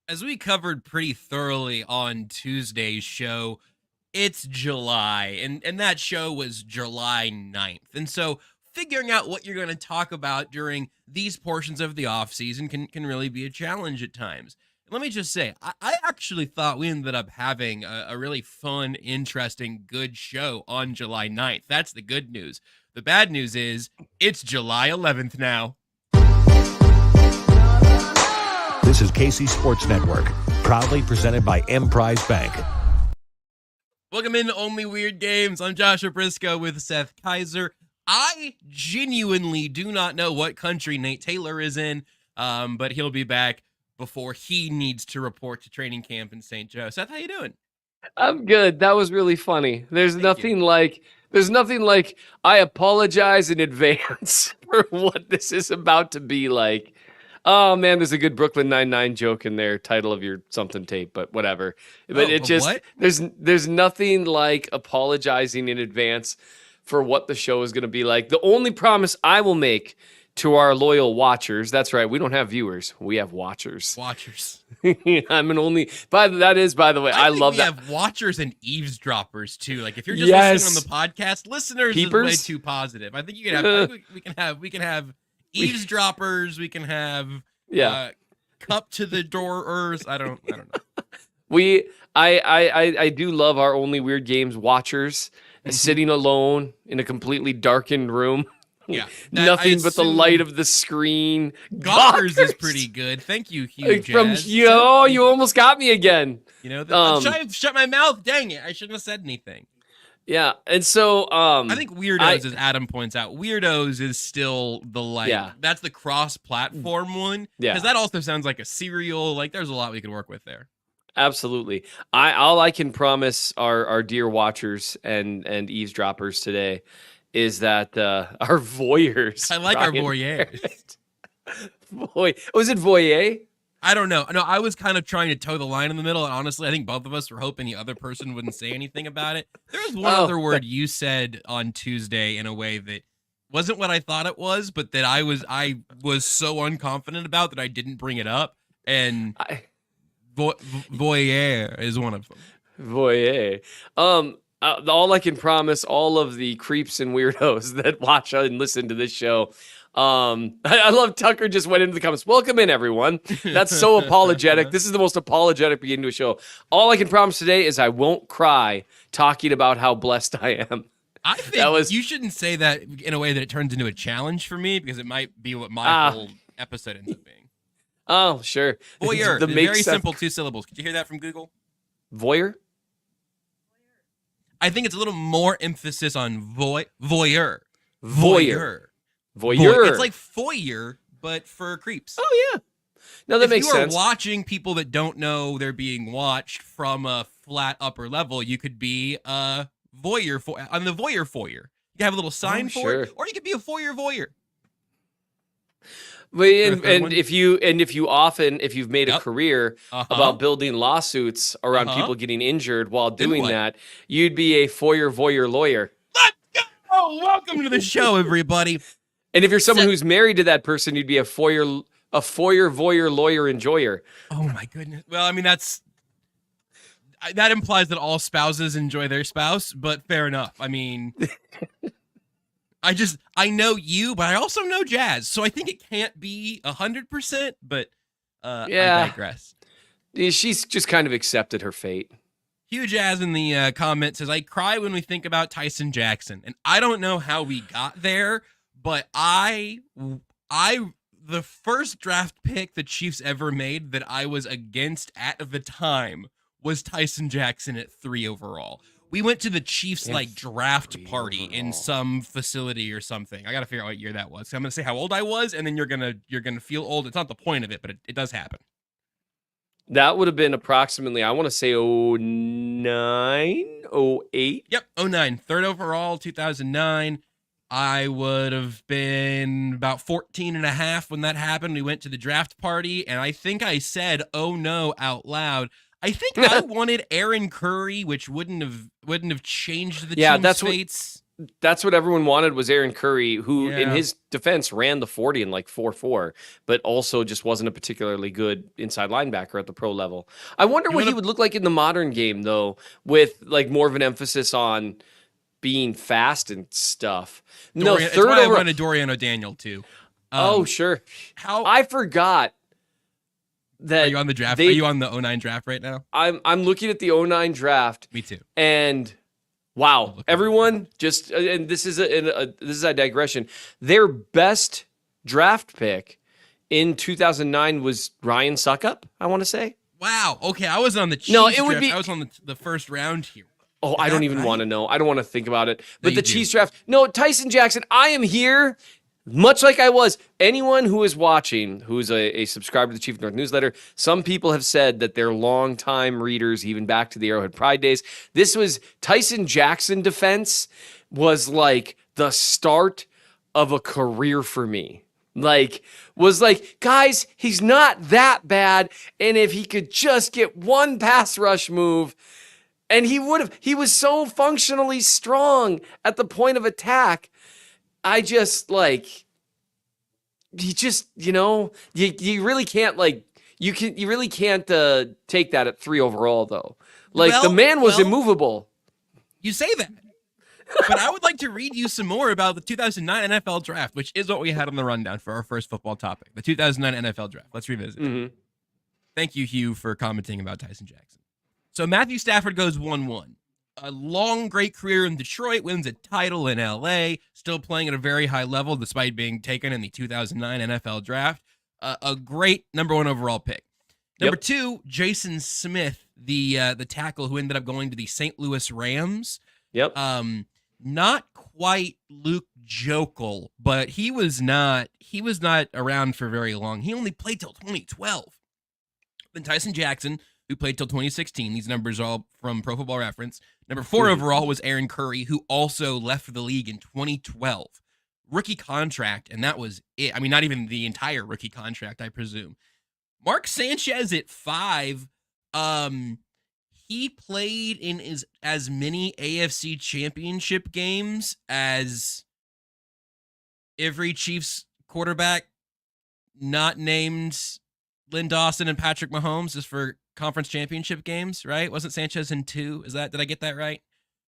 As we covered pretty thoroughly on Tuesday's show, it's July, and that show was July 9th. And so figuring out what you're going to talk about during these portions of the offseason can really be a challenge at times. Let me just say, I actually thought we ended up having a really fun, interesting, good show on July 9th. That's the good news. The bad news is it's July 11th now. This is KC Sports Network, proudly presented by Emprise Bank. Welcome into Only Weird Games. I'm Joshua Brisco with Seth Keysor. I genuinely do not know what country Nate Taylor is in, but he'll be back before he needs to report to training camp in St. Joe. Seth, how you doing? I'm good. That was really funny. There's nothing like I apologize in advance for what this is about to be like. Oh man, there's a good Brooklyn Nine-Nine joke in there, title of your something tape, but whatever. But what? there's nothing like apologizing in advance for what the show is going to be like. The only promise I will make to our loyal watchers, that's right, we don't have viewers, we have watchers. Watchers. I'm an only, by the way, I love that. We have watchers and eavesdroppers too. Like if you're just listening on the podcast, listeners Peepers? is way too positive. I think you can have, we can have eavesdroppers, we can have cup to the doorers. I don't know. I do love our Only Weird Games watchers sitting alone in a completely darkened room. Yeah, nothing but the light of the screen. Gawkers is pretty good. Thank you, Hugh Jazz. You almost got me again. You know, shut my mouth. Dang it, I shouldn't have said anything. Yeah, and so I think Weirdos, as Adam points out, Weirdos is still the light. Yeah. That's the cross-platform one. Yeah, because that also sounds like a cereal. Like there's a lot we can work with there. Absolutely. All I can promise our dear watchers and eavesdroppers today is that our voyeurs. I like our voyeurs. Was it voyeur? I don't know. No, I was kind of trying to toe the line in the middle, and honestly, I think both of us were hoping the other person wouldn't say anything about it. There was one other word you said on Tuesday in a way that wasn't what I thought it was, but that I was so unconfident about that I didn't bring it up. And voyeur is one of them. Voyeur. All I can promise all of the creeps and weirdos that watch and listen to this show. I love Tucker just went into the comments. Welcome in, everyone. That's so apologetic. This is the most apologetic beginning to a show. All I can promise today is I won't cry talking about how blessed I am. I think you shouldn't say that in a way that it turns into a challenge for me, because it might be what my whole episode ends up being. Oh, sure. Voyeur. Very simple 2 syllables. Could you hear that from Google? Voyeur? I think it's a little more emphasis on voyeur. Voyeur. It's like foyer, but for creeps. Oh, yeah. No, that makes sense. If you are watching people that don't know they're being watched from a flat upper level, you could be a voyeur on the voyeur foyer. You can have a little sign for it, or you could be a foyer voyeur. And if you've made a career about building lawsuits around people getting injured while doing that, you'd be a foyer voyeur lawyer. Let's go! Welcome to the show, everybody. And if you're someone who's married to that person, you'd be a foyer voyeur lawyer enjoyer. Oh my goodness. Well, I mean that implies that all spouses enjoy their spouse, but fair enough. I mean, I know you, but I also know Jazz, so I think it can't be 100%. But I digress. She's just kind of accepted her fate. Hugh Jazz in the comment says, "I cry when we think about Tyson Jackson," and I don't know how we got there. But the first draft pick the Chiefs ever made that I was against at the time was Tyson Jackson at 3 overall. We went to the Chiefs draft party in some facility or something. I got to figure out what year that was. So I'm going to say how old I was, and then you're going to feel old. It's not the point of it, but it does happen. That would have been approximately, I want to say 09, 08. Yep, 09. 3rd overall, 2009. I would have been about 14 and a half when that happened. We went to the draft party, and I think I said, "Oh no," out loud. I think I wanted Aaron Curry, which wouldn't have changed the team's fates. That's what everyone wanted was Aaron Curry, who in Yeah. his defense ran the 40 in like 4.4, but also just wasn't a particularly good inside linebacker at the pro level. I wonder You what he wanna- would look like in the modern game, though, with like more of an emphasis on being fast and stuff. No, It's third why I over. wanted Dorian O'Daniel too. Oh, sure. How I forgot are that you on the draft? they- Are you on the 09 draft right now? I'm looking at the 09 draft. Me too. And wow, Look at everyone just and this is a digression. Their best draft pick in 2009 was Ryan Suckup, I want to say. Wow. Okay, I was on the Chiefs. No, it would draft. be- I was on the first round here. Oh, Is I don't that even right? want to know. I don't want to think about it. But you the do. Chiefs draft. No, Tyson Jackson, I am here. Much like I was, anyone who is watching, who is a subscriber to the Chief North newsletter, some people have said that they're longtime readers, even back to the Arrowhead Pride days. This was Tyson Jackson defense was like the start of a career for me. Was like, guys, he's not that bad. And if he could just get one pass rush move, and he was so functionally strong at the point of attack. I just you really can't you really can't take that at 3 overall though. The man was immovable. You say that. But I would like to read you some more about the 2009 NFL draft, which is what we had on the rundown for our first football topic. The 2009 NFL draft. Let's revisit it. Thank you, Hugh, for commenting about Tyson Jackson. So Matthew Stafford goes 1-1. A long, great career in Detroit, wins a title in LA, still playing at a very high level despite being taken in the 2009 NFL draft. A great number 1 overall pick. Number 2, Jason Smith, the tackle who ended up going to the St. Louis Rams. Yep. Not quite Luke Jokel, but he was not around for very long. He only played till 2012. Then Tyson Jackson, who played till 2016. These numbers are all from Pro Football Reference. Number 4 overall was Aaron Curry, who also left the league in 2012. Rookie contract, and that was it. I mean, not even the entire rookie contract, I presume. Mark Sanchez at 5. He played in as many AFC Championship games as every Chiefs quarterback not named Lynn Dawson and Patrick Mahomes, just for conference championship games, right? Wasn't Sanchez in 2? Did I get that right?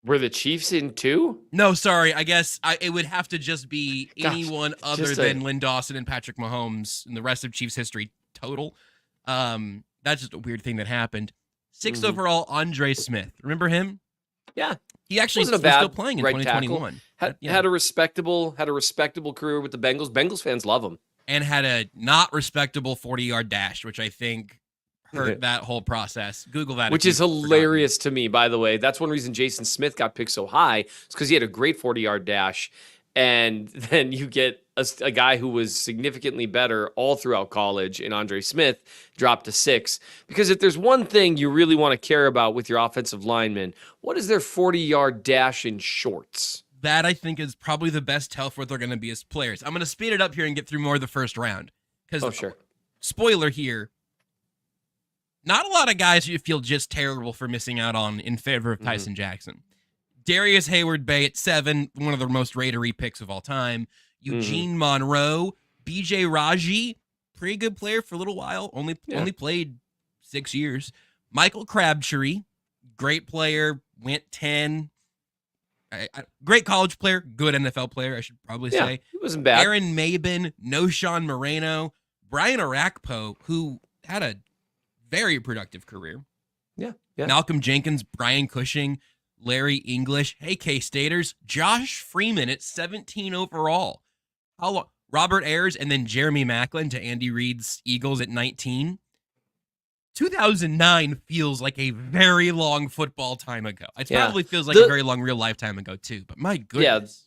Were the Chiefs in 2? No, sorry. I guess it would have to just be Gosh, anyone other than Lynn Dawson and Patrick Mahomes in the rest of Chiefs history total. That's just a weird thing that happened. 6th overall, Andre Smith. Remember him? Yeah. He actually Wasn't a was bad still playing in right 2021. Had a respectable career with the Bengals. Bengals fans love him. And had a not respectable 40-yard dash, which I think hurt that whole process. Google that. Which is hilarious to me, by the way. That's one reason Jason Smith got picked so high. It's because he had a great 40-yard dash. And then you get a guy who was significantly better all throughout college in Andre Smith dropped to 6. Because if there's one thing you really want to care about with your offensive linemen, what is their 40-yard dash in shorts? That, I think, is probably the best tell for what they're going to be as players. I'm going to speed it up here and get through more of the first round. Because, sure. Spoiler here, not a lot of guys you feel just terrible for missing out on in favor of Tyson Jackson. Darius Hayward-Bay at 7, one of the most Raidery picks of all time. Eugene Monroe, BJ Raji, pretty good player for a little while, only played 6 years. Michael Crabtree, great player, went 10. Great college player, good NFL player, I should probably say. He wasn't bad. Aaron Mabin, Noshawn Moreno, Brian Arakpo, who had a very productive career. Yeah. Malcolm Jenkins, Brian Cushing, Larry English, hey K-Staters, Josh Freeman at 17 overall. How long? Robert Ayers, and then Jeremy Maclin to Andy Reid's Eagles at 19. 2009 feels like a very long football time ago. It probably feels like a very long real life time ago too, but my goodness.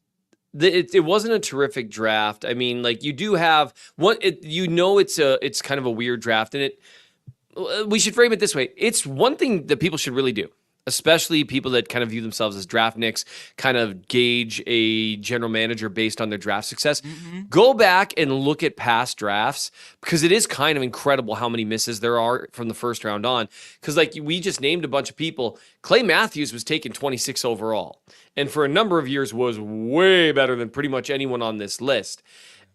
It wasn't a terrific draft. I mean, you do have it's kind of a weird draft, and we should frame it this way. It's one thing that people should really do. especially people that kind of view themselves as draft nicks, kind of gauge a general manager based on their draft success. Mm-hmm. Go back and look at past drafts, because it is kind of incredible how many misses there are from the first round on. Because like we just named a bunch of people. Clay Matthews was taken 26 overall, and for a number of years was way better than pretty much anyone on this list.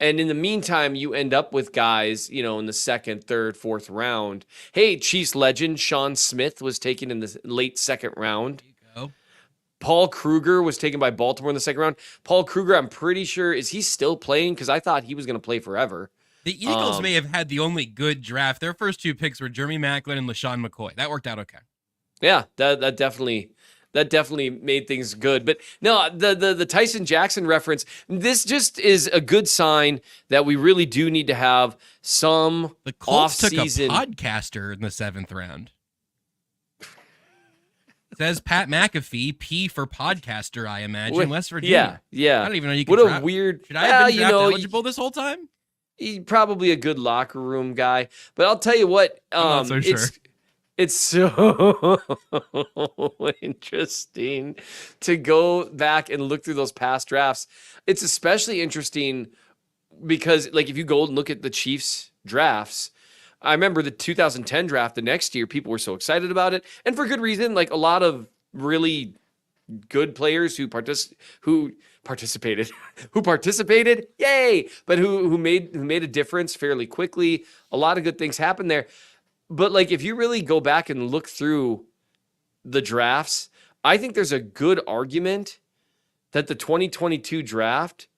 And in the meantime, you end up with guys, in the second, third, fourth round. Hey, Chiefs legend Sean Smith was taken in the late second round. There you go. Paul Kruger was taken by Baltimore in the second round. Paul Kruger, I'm pretty sure, is he still playing? Because I thought he was going to play forever. The Eagles may have had the only good draft. Their first 2 picks were Jeremy Maclin and LaShawn McCoy. That worked out okay. Yeah, that definitely made things good. But no, the Tyson Jackson reference, this just is a good sign that we really do need to have some The Colts took a off-season. podcaster in the 7th round. Says Pat McAfee, P for podcaster, I imagine, West Virginia. Yeah. I don't even know you What could a weird. Should I have been draft eligible this whole time? He's probably a good locker room guy. But I'll tell you what, I'm not so sure. It's so interesting to go back and look through those past drafts. It's especially interesting because, like, if you go and look at the Chiefs drafts, I remember the 2010 draft the next year, people were so excited about it. And for good reason, like a lot of really good players who participated, yay! But who made a difference fairly quickly. A lot of good things happened there. But like, if you really go back and look through the drafts, I think there's a good argument that the 2022 draft,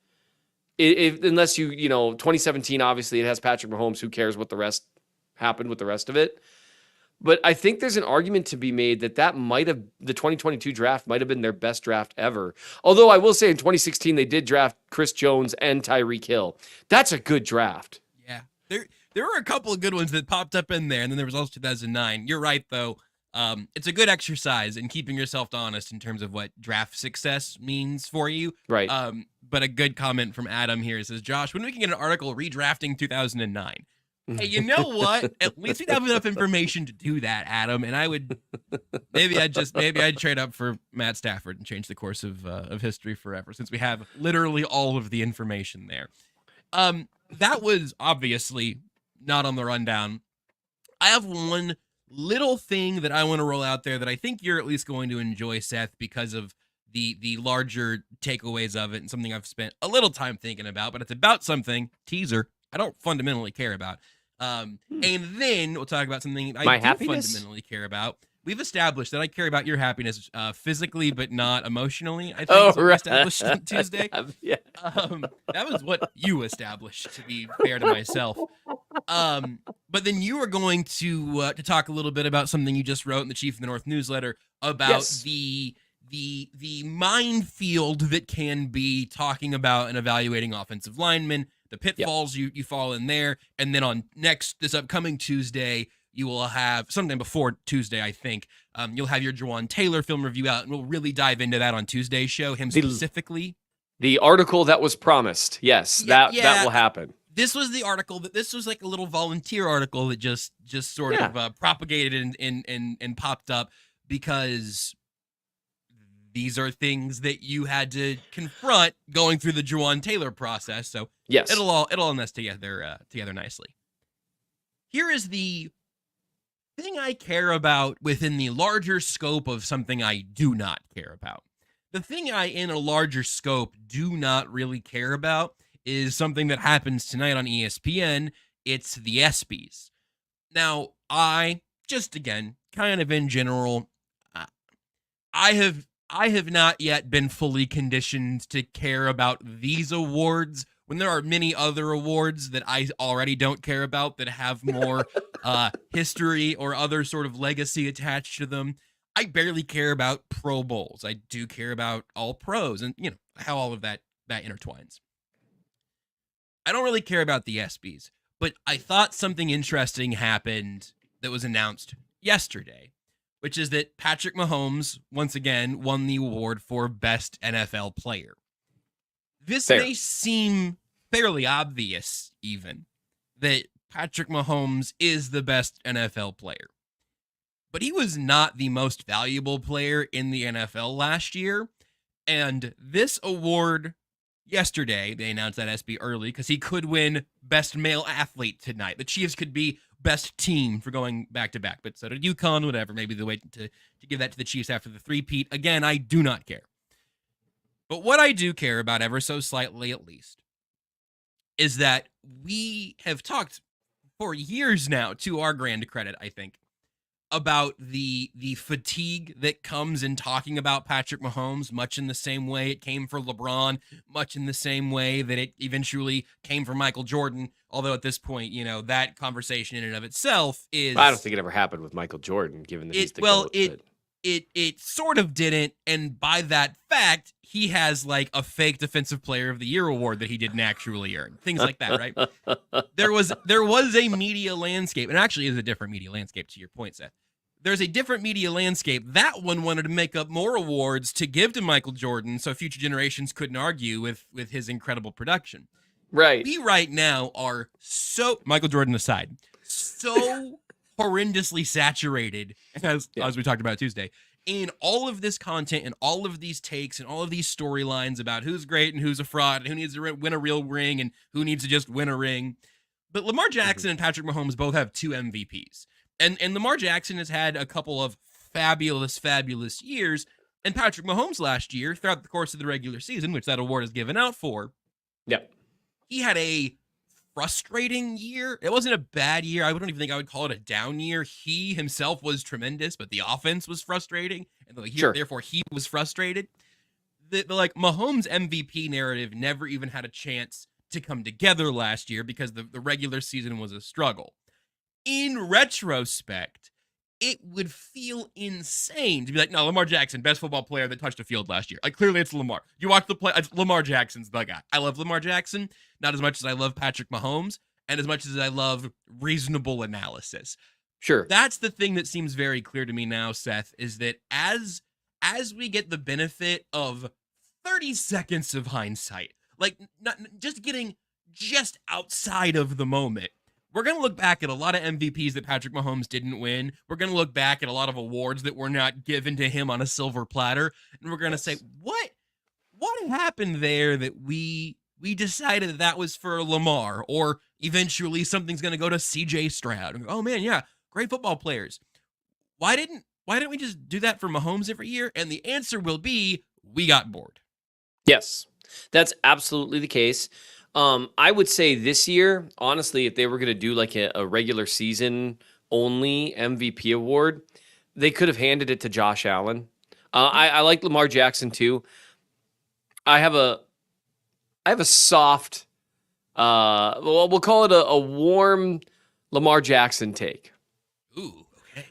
unless 2017, obviously it has Patrick Mahomes, who cares what the rest happened with the rest of it. But I think there's an argument to be made that the 2022 draft might have been their best draft ever. Although I will say in 2016, they did draft Chris Jones and Tyreek Hill. That's a good draft. Yeah. There were a couple of good ones that popped up in there, and then there was also 2009. You're right, though. It's a good exercise in keeping yourself honest in terms of what draft success means for you. Right. But a good comment from Adam here says, Josh, when we can get an article redrafting 2009? Hey, you know what? At least we'd have enough information to do that, Adam. And I would maybe I'd trade up for Matt Stafford and change the course of history forever, since we have literally all of the information there. That was obviously not on the rundown. I have one little thing that I want to roll out there that I think you're at least going to enjoy, Seth, because of the larger takeaways of it and something I've spent a little time thinking about, but it's about something, teaser, I don't fundamentally care about. And then we'll talk about something I do fundamentally care about. We've established that I care about your happiness physically, but not emotionally. I think we established on Tuesday. Yeah. That was what you established, to be fair to myself. But then you were going to talk a little bit about something you just wrote in the Chief of the North newsletter about the minefield that can be talking about and evaluating offensive linemen, the pitfalls you fall in there, and then this upcoming Tuesday, you will have sometime before Tuesday, I think. You'll have your Jawan Taylor film review out, and we'll really dive into that on Tuesday's show, him specifically. The article that was promised. Yes, that will happen. This was the article this was like a little volunteer article that just sort of propagated and popped up because these are things that you had to confront going through the Jawan Taylor process. So yes, it'll all nest together nicely. Here is the thing I care about within the larger scope of something I do not care about. The thing I, in a larger scope, do not really care about is something that happens tonight on ESPN. It's the ESPYs. Now, I, just again, kind of in general, I have not yet been fully conditioned to care about these awards when there are many other awards that I already don't care about that have more history or other sort of legacy attached to them. I barely care about Pro Bowls. I do care about all pros and, how all of that intertwines. I don't really care about the ESPYs, but I thought something interesting happened that was announced yesterday, which is that Patrick Mahomes, once again, won the award for Best NFL Player. This may seem fairly obvious, even, that Patrick Mahomes is the best NFL player. but he was not the most valuable player in the NFL last year. And this award yesterday, they announced that ESPY early because he could win best male athlete tonight. The Chiefs could be best team for going back to back, but so did UConn, whatever. Maybe the way to give that to the Chiefs after the three-peat. Again, I do not care. But what I do care about, ever so slightly at least, is that we have talked for years now, to our grand credit, I think, about the fatigue that comes in talking about Patrick Mahomes, much in the same way it came for LeBron, much in the same way that it eventually came for Michael Jordan. Although at this point, that conversation in and of itself is... I don't think it ever happened with Michael Jordan, given that he's the GOAT. It sort of didn't, and by that fact, he has like a fake Defensive Player of the Year award that he didn't actually earn. Things like that, right? There was a media landscape, and actually is a different media landscape to your point, Seth. There's a different media landscape. That one wanted to make up more awards to give to Michael Jordan so future generations couldn't argue with his incredible production. Right. We right now are so, Michael Jordan aside, so horrendously saturated, as we talked about Tuesday, in all of this content and all of these takes and all of these storylines about who's great and who's a fraud and who needs to win a real ring and who needs to just win a ring. But Lamar Jackson and Patrick Mahomes both have 2 MVPs. And Lamar Jackson has had a couple of fabulous years. And Patrick Mahomes last year, throughout the course of the regular season, which that award is given out for, he had a frustrating year. It wasn't a bad year. I don't even think I would call it a down year. He himself was tremendous, but the offense was frustrating, and therefore he was frustrated. The Mahomes MVP narrative never even had a chance to come together last year because the regular season was a struggle. In retrospect, it would feel insane to be like, no, Lamar Jackson, best football player that touched a field last year. Like, clearly it's Lamar. You watch the play, Lamar Jackson's the guy. I love Lamar Jackson, not as much as I love Patrick Mahomes, and as much as I love reasonable analysis. Sure. That's the thing that seems very clear to me now, Seth, is that as we get the benefit of 30 seconds of hindsight, like not just getting just outside of the moment, we're going to look back at a lot of MVPs that Patrick Mahomes didn't win. We're going to look back at a lot of awards that were not given to him on a silver platter. And we're going to say, what happened there that we decided that was for Lamar, or eventually something's going to go to CJ Stroud. Oh man, yeah, great football players. Why didn't we just do that for Mahomes every year? And the answer will be, we got bored. Yes, that's absolutely the case. I would say this year, honestly, if they were going to do like a regular season only MVP award, they could have handed it to Josh Allen. I like Lamar Jackson too. I have a soft, we'll call it a warm Lamar Jackson take. Ooh, okay.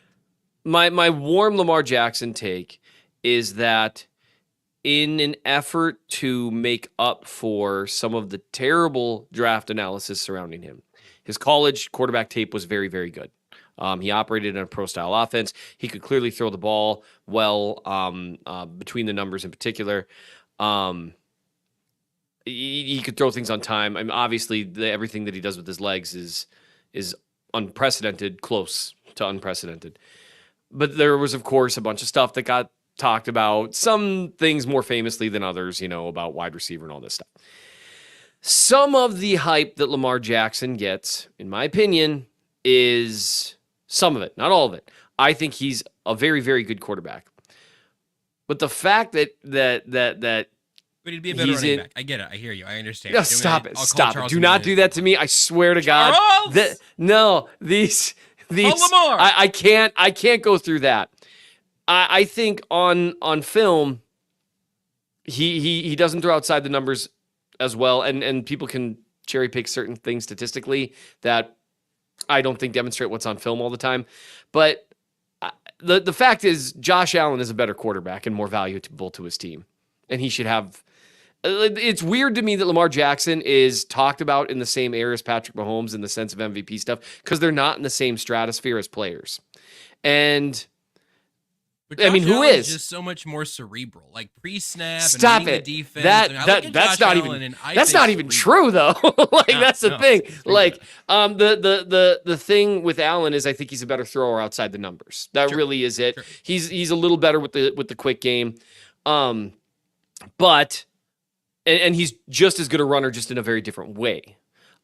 My warm Lamar Jackson take is that in an effort to make up for some of the terrible draft analysis surrounding him, his college quarterback tape was very, very good. He operated in a pro-style offense. He could clearly throw the ball well, between the numbers in particular. He could throw things on time. I mean, obviously, everything that he does with his legs is unprecedented, close to unprecedented. But there was, of course, a bunch of stuff that got talked about, some things more famously than others, about wide receiver and all this stuff. Some of the hype that Lamar Jackson gets, in my opinion, is some of it, not all of it. I think he's a very, very good quarterback. But the fact that But he'd be a better running back. I get it. I hear you. I understand. No, stop it. Stop it. Do not do that to me. I swear to God. These Lamar. I can't go through that. I think on film, he doesn't throw outside the numbers as well, and people can cherry pick certain things statistically that I don't think demonstrate what's on film all the time. But the fact is, Josh Allen is a better quarterback and more valuable to his team, and he should have. It's weird to me that Lamar Jackson is talked about in the same air as Patrick Mahomes in the sense of MVP stuff, because they're not in the same stratosphere as players. And But I mean, Josh who Allen's is? just so much more cerebral, like pre-snap Stop and reading it. the defense. That I mean, I look at that's Josh not Allen even and I that's think not even cerebral. true though. Like No, that's the no, thing. it's Like ridiculous. the thing with Allen is I think he's a better thrower outside the numbers. That Sure, really is it. sure. He's a little better with the quick game. But and he's just as good a runner, just in a very different way.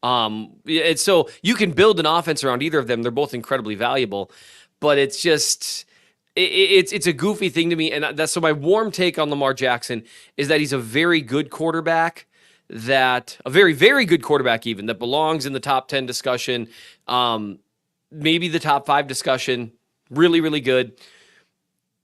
And so you can build an offense around either of them. They're both incredibly valuable, but it's just it's a goofy thing to me. And that's so my warm take on Lamar Jackson is that he's a very good quarterback, that a very, very good quarterback, even that belongs in the top 10 discussion, maybe the top 5 discussion. Really, really good.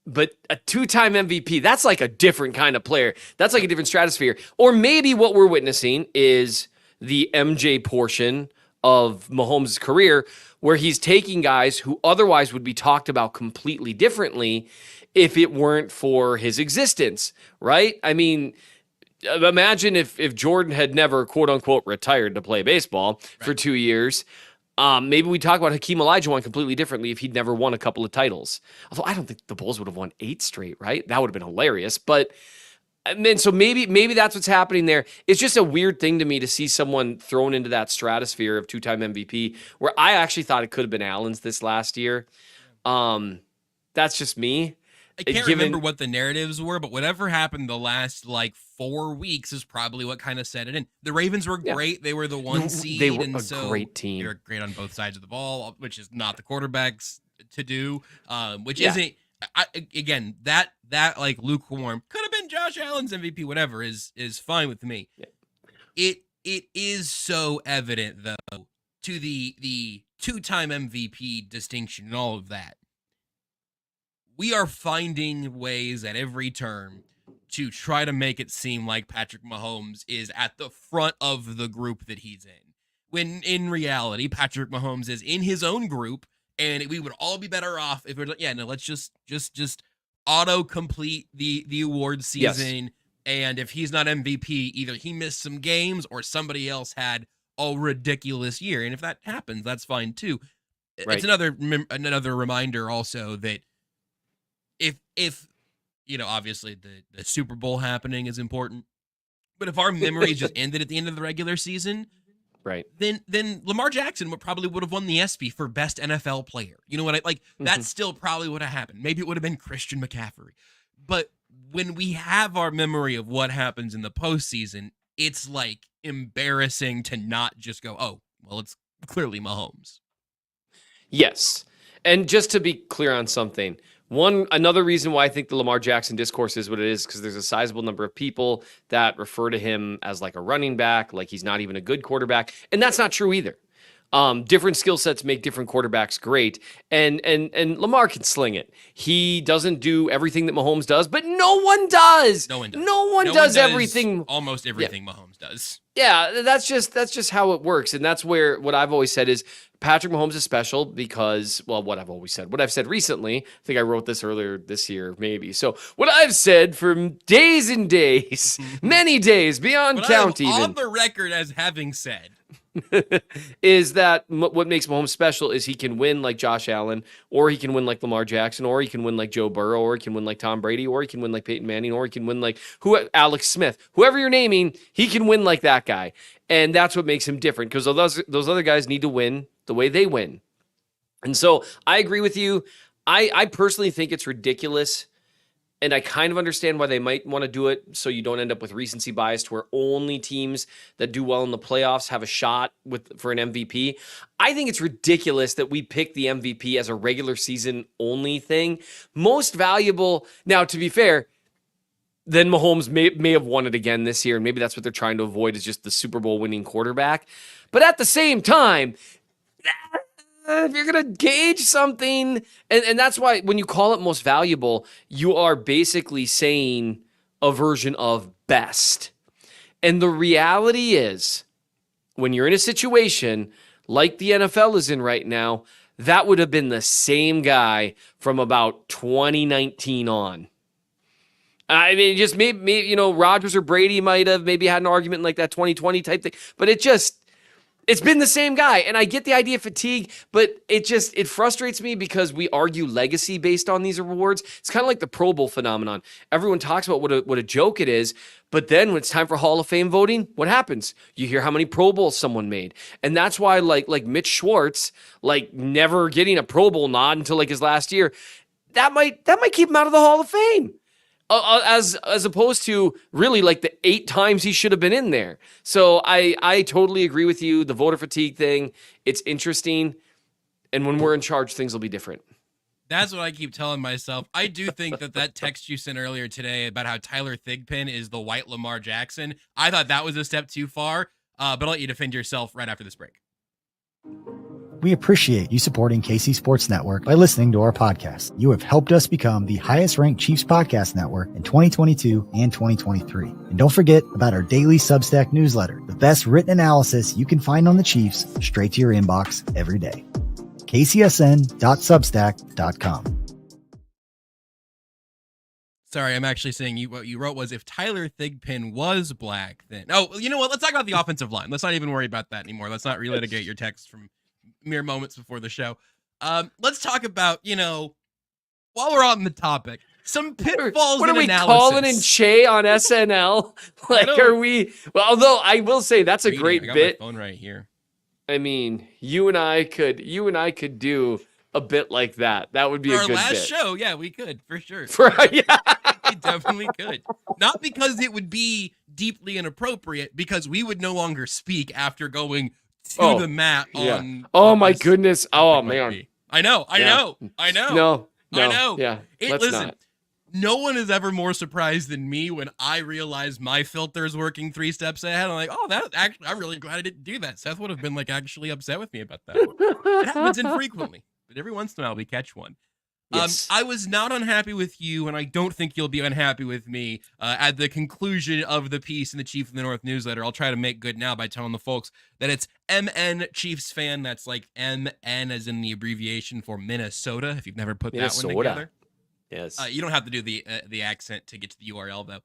But a 2-time MVP, that's like a different kind of player. That's like a different stratosphere. Or maybe what we're witnessing is the MJ portion of Mahomes' career, where he's taking guys who otherwise would be talked about completely differently if it weren't for his existence, right? I mean, imagine if Jordan had never, quote unquote, retired to play baseball for 2 years. Maybe we talk about Hakeem Olajuwon completely differently if he'd never won a couple of titles. Although I don't think the Bulls would have won 8 straight, right? That would have been hilarious. But I mean, so maybe that's what's happening there. It's just a weird thing to me to see someone thrown into that stratosphere of 2-time MVP, where I actually thought it could have been Allen's this last year. That's just me. I can't remember what the narratives were, but whatever happened the last like 4 weeks is probably what kind of set it in. The Ravens were great. They were the 1 seed. They were and a great team. They were great on both sides of the ball, which is not the quarterback's to do, which isn't, again, that like lukewarm could have been Josh Allen's MVP, whatever is fine with me. Yeah. It is so evident though to the 2-time MVP distinction and all of that. We are finding ways at every turn to try to make it seem like Patrick Mahomes is at the front of the group that he's in. When in reality, Patrick Mahomes is in his own group, and we would all be better off if we're like, let's just auto complete the award season. Yes. And if he's not MVP, either he missed some games or somebody else had a ridiculous year. And if that happens, that's fine too. Right. It's another reminder also that if obviously the Super Bowl happening is important, but if our memories just ended at the end of the regular season, right, then Lamar Jackson probably would have won the ESPY for best NFL player. You know what that still probably would have happened. Maybe it would have been Christian McCaffrey. But when we have our memory of what happens in the postseason, it's like embarrassing to not just go, oh, well, it's clearly Mahomes. Yes. And just to be clear on something, another reason why I think the Lamar Jackson discourse is what it is, because there's a sizable number of people that refer to him as like a running back, like he's not even a good quarterback. And that's not true either. Different skill sets make different quarterbacks great. And Lamar can sling it. He doesn't do everything that Mahomes does, but no one does. No one does. No one does everything. Almost everything Mahomes does. Yeah, that's just how it works. And that's where what I've always said is Patrick Mahomes is special because, well, what I've said recently, I think I wrote this earlier this year, maybe. So what I've said for days and days, many days beyond count even. On the record as having said. is that what makes Mahomes special is he can win like Josh Allen, or he can win like Lamar Jackson, or he can win like Joe Burrow, or he can win like Tom Brady, or he can win like Peyton Manning, or he can win like Alex Smith. Whoever you're naming, he can win like that guy. And that's what makes him different, because those other guys need to win the way they win. And so I agree with you. I personally think it's ridiculous. And I kind of understand why they might want to do it, so you don't end up with recency bias to where only teams that do well in the playoffs have a shot for an MVP. I think it's ridiculous that we pick the MVP as a regular season only thing. Most valuable, now to be fair, then Mahomes may have won it again this year, and maybe that's what they're trying to avoid is just the Super Bowl winning quarterback. But at the same time, if you're going to gauge something, and that's why when you call it most valuable, you are basically saying a version of best. And the reality is, when you're in a situation like the NFL is in right now, that would have been the same guy from about 2019 on. I mean, just maybe Rodgers or Brady might have maybe had an argument like that 2020 type thing, but It's been the same guy, and I get the idea of fatigue, but it frustrates me because we argue legacy based on these awards. It's kind of like the Pro Bowl phenomenon. Everyone talks about what a joke it is, but then when it's time for Hall of Fame voting, what happens? You hear how many Pro Bowls someone made, and that's why like Mitch Schwartz, like never getting a Pro Bowl nod until like his last year, that might keep him out of the Hall of Fame. As opposed to really like the 8 times he should have been in there. So I totally agree with you. The voter fatigue thing, it's interesting. And when we're in charge, things will be different. That's what I keep telling myself. I do think that text you sent earlier today about how Tyler Thigpen is the white Lamar Jackson, I thought that was a step too far, but I'll let you defend yourself right after this break. We appreciate you supporting KC Sports Network by listening to our podcast. You have helped us become the highest ranked Chiefs podcast network in 2022 and 2023. And don't forget about our daily Substack newsletter, the best written analysis you can find on the Chiefs straight to your inbox every day. kcsn.substack.com. Sorry, I'm actually saying what you wrote was if Tyler Thigpen was black, then... Oh, you know what? Let's talk about the offensive line. Let's not even worry about that anymore. Let's not relitigate your text from mere moments before the show. Let's talk about, while we're on the topic, some pitfalls What in are we analysis. calling in Che on SNL? Like, are we... Well, although I will say that's a great I got bit. my phone right here. I mean, you and I could do a bit like that. That would be For a our good last bit. show, yeah, we could, for sure. Yeah. We definitely could. Not because it would be deeply inappropriate, because we would no longer speak after going to the mat on... Oh, my goodness. Oh, man. I know. No. I know. Yeah. Listen, not. no one is ever more surprised than me when I realize my filter's working 3 steps ahead. I'm like, oh, that actually, I'm really glad I didn't do that. Seth would have been like actually upset with me about that. It happens infrequently, but every once in a while we catch one. Yes. I was not unhappy with you, and I don't think you'll be unhappy with me. At the conclusion of the piece in the Chief of the North newsletter, I'll try to make good now by telling the folks that it's MN Chiefs fan. That's like MN as in the abbreviation for Minnesota, if you've never put that one together. Yes. You don't have to do the accent to get to the URL, though.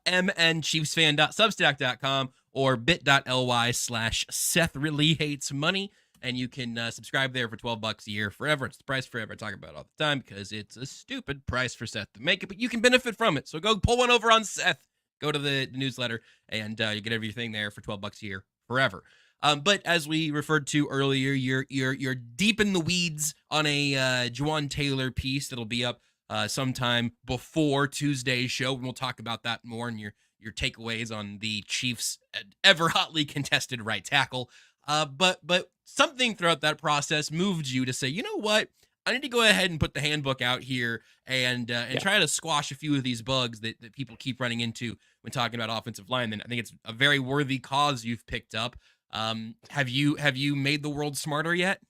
mnchiefsfan.substack.com or bit.ly/Seth really hates money. And you can subscribe there for $12 a year forever. It's the price forever. I talk about it all the time because it's a stupid price for Seth to make it, but you can benefit from it. So go pull one over on Seth. Go to the newsletter, and you get everything there for $12 a year forever. But as we referred to earlier, you're deep in the weeds on a Juwan Taylor piece that'll be up sometime before Tuesday's show, and we'll talk about that more and your takeaways on the Chiefs' ever hotly contested right tackle. But something throughout that process moved you to say, you know what? I need to go ahead and put the handbook out here and try to squash a few of these bugs that people keep running into when talking about offensive linemen. I think it's a very worthy cause you've picked up. Have you made the world smarter yet?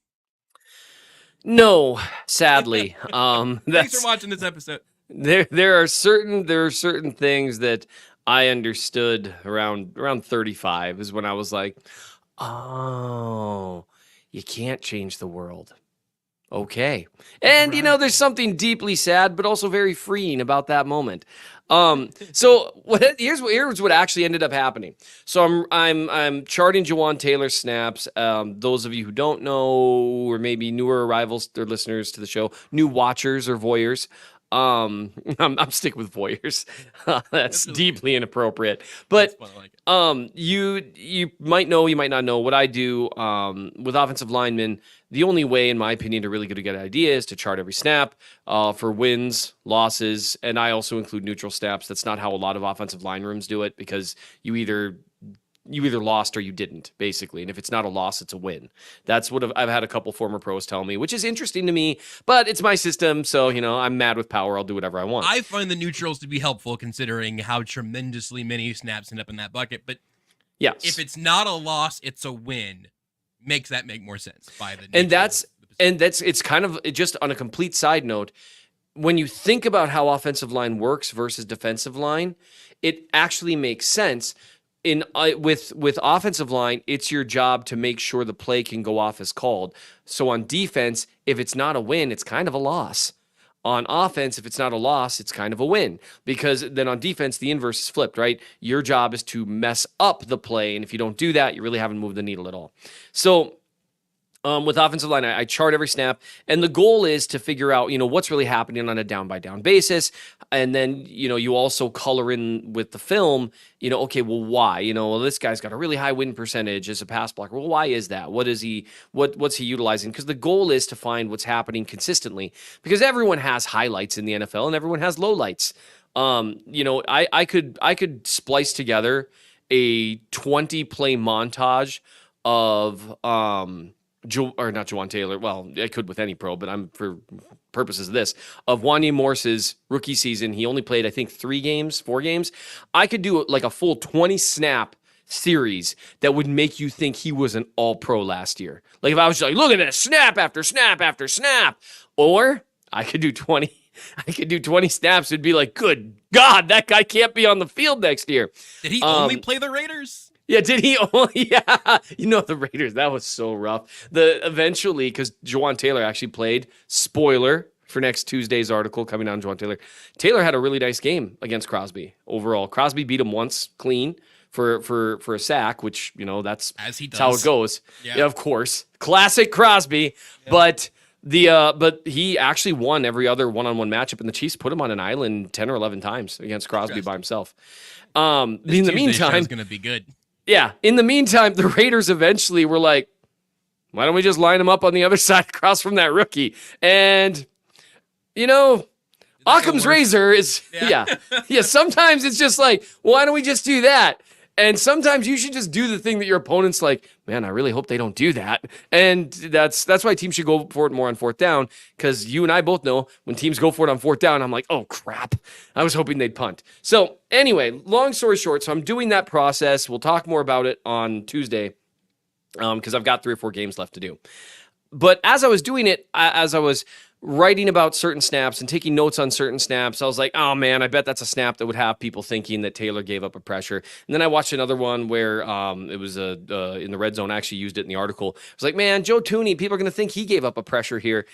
No, sadly. Thanks for watching this episode. There are certain things that I understood around 35 is when I was like, oh, you can't change the world. Okay. And, there's something deeply sad, but also very freeing about that moment. So here's what actually ended up happening. So I'm charting Juwan Taylor snaps. Those of you who don't know, or maybe newer arrivals or listeners to the show, new watchers or voyeurs, I'm sticking with voyeurs. That's deeply inappropriate. But you might know, you might not know what I do with offensive linemen. The only way, in my opinion, to really get a good idea is to chart every snap for wins, losses, and I also include neutral snaps. That's not how a lot of offensive line rooms do it because you either lost or you didn't, basically. And if it's not a loss, it's a win. That's what I've had a couple former pros tell me, which is interesting to me, but it's my system. So, I'm mad with power. I'll do whatever I want. I find the neutrals to be helpful considering how tremendously many snaps end up in that bucket. But yes, if it's not a loss, it's a win. Makes that make more sense by the it's kind of just on a complete side note. When you think about how offensive line works versus defensive line, it actually makes sense. With offensive line, it's your job to make sure the play can go off as called. So on defense, if it's not a win, it's kind of a loss. On offense, if it's not a loss, it's kind of a win, because then on defense, the inverse is flipped, right? Your job is to mess up the play, and if you don't do that, you really haven't moved the needle at all. So with offensive line, I chart every snap, and the goal is to figure out, what's really happening on a down-by-down basis, and then, you also color in with the film, okay, well, why? Well, this guy's got a really high win percentage as a pass blocker. Well, why is that? What's he utilizing? Because the goal is to find what's happening consistently, because everyone has highlights in the NFL, and everyone has lowlights. I could splice together a 20-play montage of not Jawan Taylor. Well, I could with any pro, but I'm for purposes of this, of Wanya Morse's rookie season. He only played, I think, 4 games. I could do like a full 20 snap series that would make you think he was an all pro last year. Like if I was like, look at this, snap after snap after snap. Or I could do 20 snaps and be like, good God, that guy can't be on the field next year. Did he only play the Raiders? Yeah, did he only? Yeah, the Raiders, that was so rough. Eventually, because Jawan Taylor actually played, spoiler for next Tuesday's article coming on Jawan Taylor. Taylor had a really nice game against Crosby overall. Crosby beat him once clean for a sack, which, that's how it goes. Yeah, of course. Classic Crosby. Yeah. But he actually won every other one-on-one matchup, and the Chiefs put him on an island 10 or 11 times against Crosby by himself. In the meantime, it's going to be good. Yeah. In the meantime, the Raiders eventually were like, why don't we just line him up on the other side across from that rookie? And, Occam's razor is, yeah. Sometimes it's just like, why don't we just do that? And sometimes you should just do the thing that your opponent's like, man, I really hope they don't do that. And that's why teams should go for it more on 4th down, because you and I both know when teams go for it on 4th down, I'm like, oh, crap. I was hoping they'd punt. So anyway, long story short, so I'm doing that process. We'll talk more about it on Tuesday because I've got 3 or 4 games left to do. But as I was doing it, as I was writing about certain snaps and taking notes on certain snaps, I was like, oh man, I bet that's a snap that would have people thinking that Taylor gave up a pressure. And then I watched another one where it was in the red zone. I actually used it in the article. I was like, man, Joe Tooney, people are going to think he gave up a pressure here.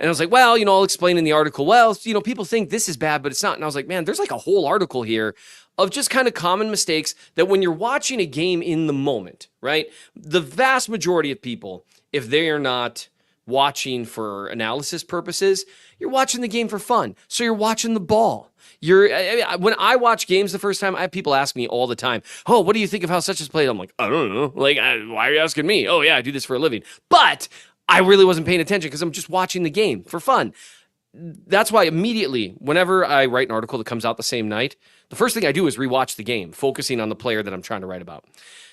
And I was like, well, I'll explain in the article. Well, people think this is bad, but it's not. And I was like, man, there's like a whole article here of just kind of common mistakes that when you're watching a game in the moment, right? The vast majority of people, if they are not watching for analysis purposes, you're watching the game for fun. So you're watching the ball. When I watch games the first time, I have people ask me all the time, oh, what do you think of how such is played? I'm like, I don't know. Like, why are you asking me? Oh yeah, I do this for a living. But I really wasn't paying attention because I'm just watching the game for fun. That's why immediately, whenever I write an article that comes out the same night, the first thing I do is rewatch the game, focusing on the player that I'm trying to write about.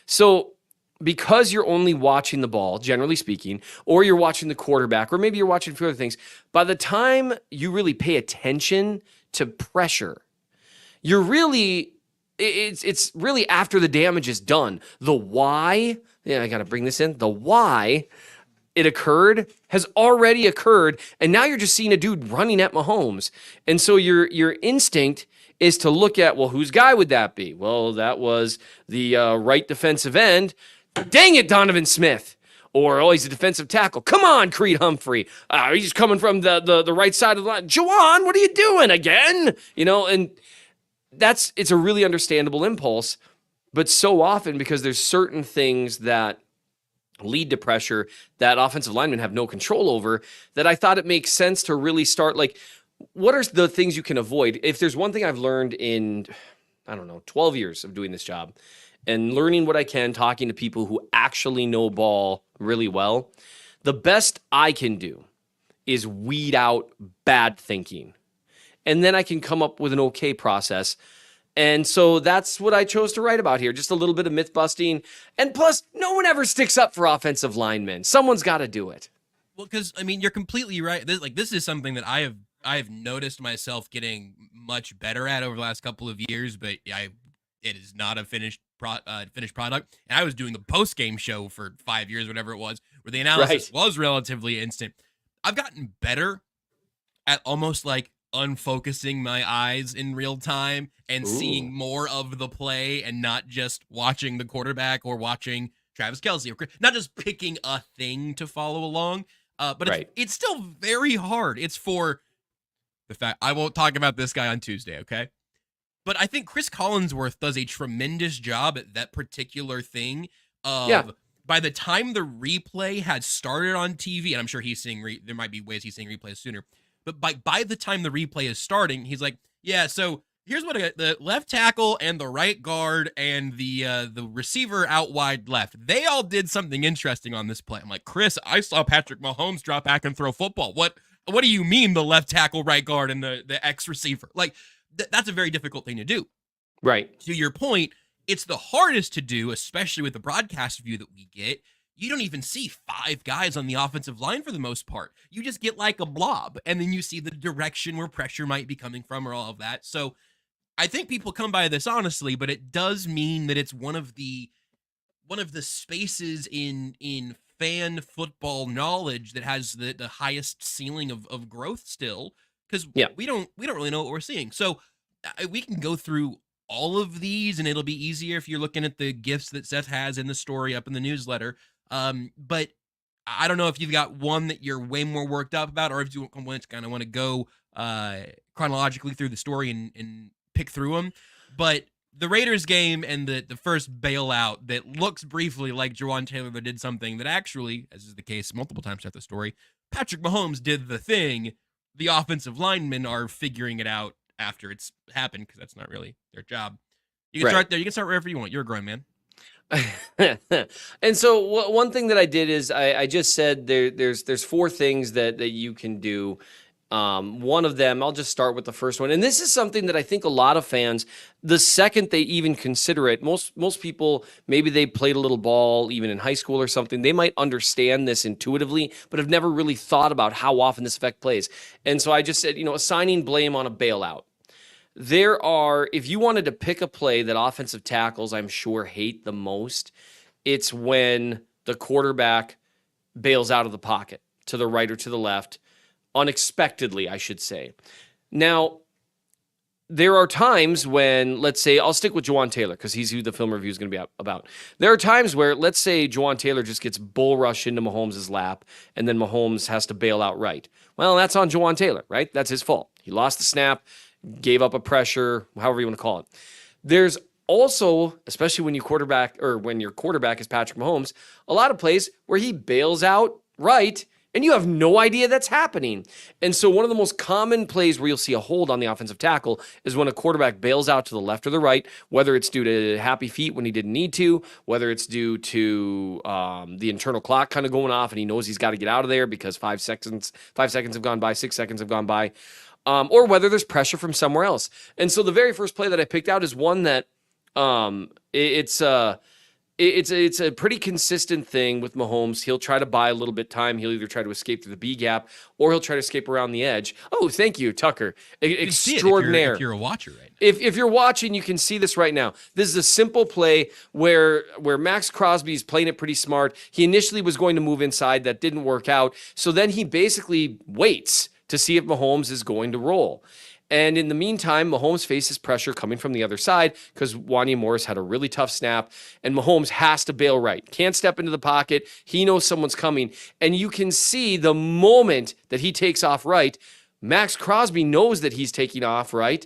So because you're only watching the ball, generally speaking, or you're watching the quarterback, or maybe you're watching a few other things, by the time you really pay attention to pressure, it's really after the damage is done. The why, I got to bring this in, the why it occurred has already occurred, and now you're just seeing a dude running at Mahomes. And so your instinct is to look at, well, whose guy would that be? Well, that was the right defensive end. Dang it, Donovan Smith. Or, oh, he's a defensive tackle. Come on, Creed Humphrey. He's coming from the right side of the line. Juwan, what are you doing again? And it's a really understandable impulse. But so often, because there's certain things that lead to pressure that offensive linemen have no control over, that I thought it makes sense to really start, like, what are the things you can avoid? If there's one thing I've learned in, 12 years of doing this job, and learning what I can, talking to people who actually know ball really well, the best I can do is weed out bad thinking. And then I can come up with an okay process. And so that's what I chose to write about here, just a little bit of myth busting. And plus, no one ever sticks up for offensive linemen. Someone's got to do it. Well, because, you're completely right. This is something that I have noticed myself getting much better at over the last couple of years, but it is not a finished product. And I was doing the post-game show for 5 years, whatever it was, where the analysis was relatively instant. I've gotten better at almost like unfocusing my eyes in real time and seeing more of the play and not just watching the quarterback or watching Travis Kelce, or not just picking a thing to follow along. But it's still very hard. It's for The fact I won't talk about this guy on Tuesday, okay? But I think Chris Collinsworth does a tremendous job at that particular thing of by the time the replay had started on TV, and I'm sure he's seeing there might be ways he's seeing replays sooner, but by the time the replay is starting, he's like, yeah, so here's what the left tackle and the right guard and the receiver out wide left, they all did something interesting on this play. I'm like, Chris, I saw Patrick Mahomes drop back and throw football. What do you mean the left tackle, right guard, and the X receiver? Like, that's a very difficult thing to do. Right. To your point, it's the hardest to do, especially with the broadcast view that we get. You don't even see 5 guys on the offensive line for the most part. You just get like a blob, and then you see the direction where pressure might be coming from or all of that. So I think people come by this honestly, but it does mean that it's one of the spaces in fan football knowledge that has the highest ceiling of growth still, because we don't really know what we're seeing. So we can go through all of these, and it'll be easier if you're looking at the GIFs that Seth has in the story up in the newsletter. But I don't know if you've got one that you're way more worked up about, or if you kind of want to go chronologically through the story and pick through them. But the Raiders game and the first bailout that looks briefly like Jawaan Taylor did something that actually, as is the case multiple times throughout the story, Patrick Mahomes did the thing. The offensive linemen are figuring it out after it's happened, because that's not really their job. You can start there. You can start wherever you want. You're a grown man. And so one thing that I did is I just said there's 4 things that you can do. One of them, I'll just start with the first one. And this is something that I think a lot of fans, the second they even consider it, most people, maybe they played a little ball even in high school or something, they might understand this intuitively, but have never really thought about how often this effect plays. And so I just said, assigning blame on a bailout. If you wanted to pick a play that offensive tackles, I'm sure, hate the most, it's when the quarterback bails out of the pocket to the right or to the left, unexpectedly, I should say. Now, there are times when, let's say, I'll stick with Jawaan Taylor because he's who the film review is going to be about. There are times where, let's say, Jawaan Taylor just gets bull rushed into Mahomes' lap, and then Mahomes has to bail out right. Well, that's on Jawaan Taylor, right? That's his fault. He lost the snap, gave up a pressure, however you want to call it. There's also, especially when your quarterback is Patrick Mahomes, a lot of plays where he bails out right, and you have no idea that's happening. And so one of the most common plays where you'll see a hold on the offensive tackle is when a quarterback bails out to the left or the right, whether it's due to happy feet when he didn't need to, whether it's due to the internal clock kind of going off and he knows he's got to get out of there because 5 seconds have gone by, 6 seconds have gone by, or whether there's pressure from somewhere else. And so the very first play that I picked out is one that it's a pretty consistent thing with Mahomes. He'll try to buy a little bit time. He'll either try to escape through the B gap or he'll try to escape around the edge. Oh, thank you, Tucker. Extraordinaire. If you're a watcher right now. If you're watching, you can see this right now. This is a simple play where Max Crosby's playing it pretty smart. He initially was going to move inside. That didn't work out. So then he basically waits to see if Mahomes is going to roll. And in the meantime, Mahomes faces pressure coming from the other side because Wanya Morris had a really tough snap, and Mahomes has to bail right. Can't step into the pocket. He knows someone's coming. And you can see the moment that he takes off right, Max Crosby knows that he's taking off right,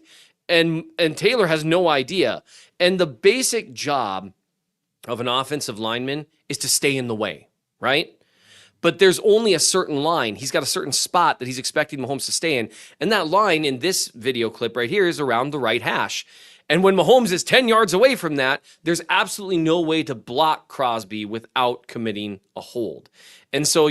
and Taylor has no idea. And the basic job of an offensive lineman is to stay in the way, right? But there's only a certain line. He's got a certain spot that he's expecting Mahomes to stay in. And that line in this video clip right here is around the right hash. And when Mahomes is 10 yards away from that, there's absolutely no way to block Crosby without committing a hold. And so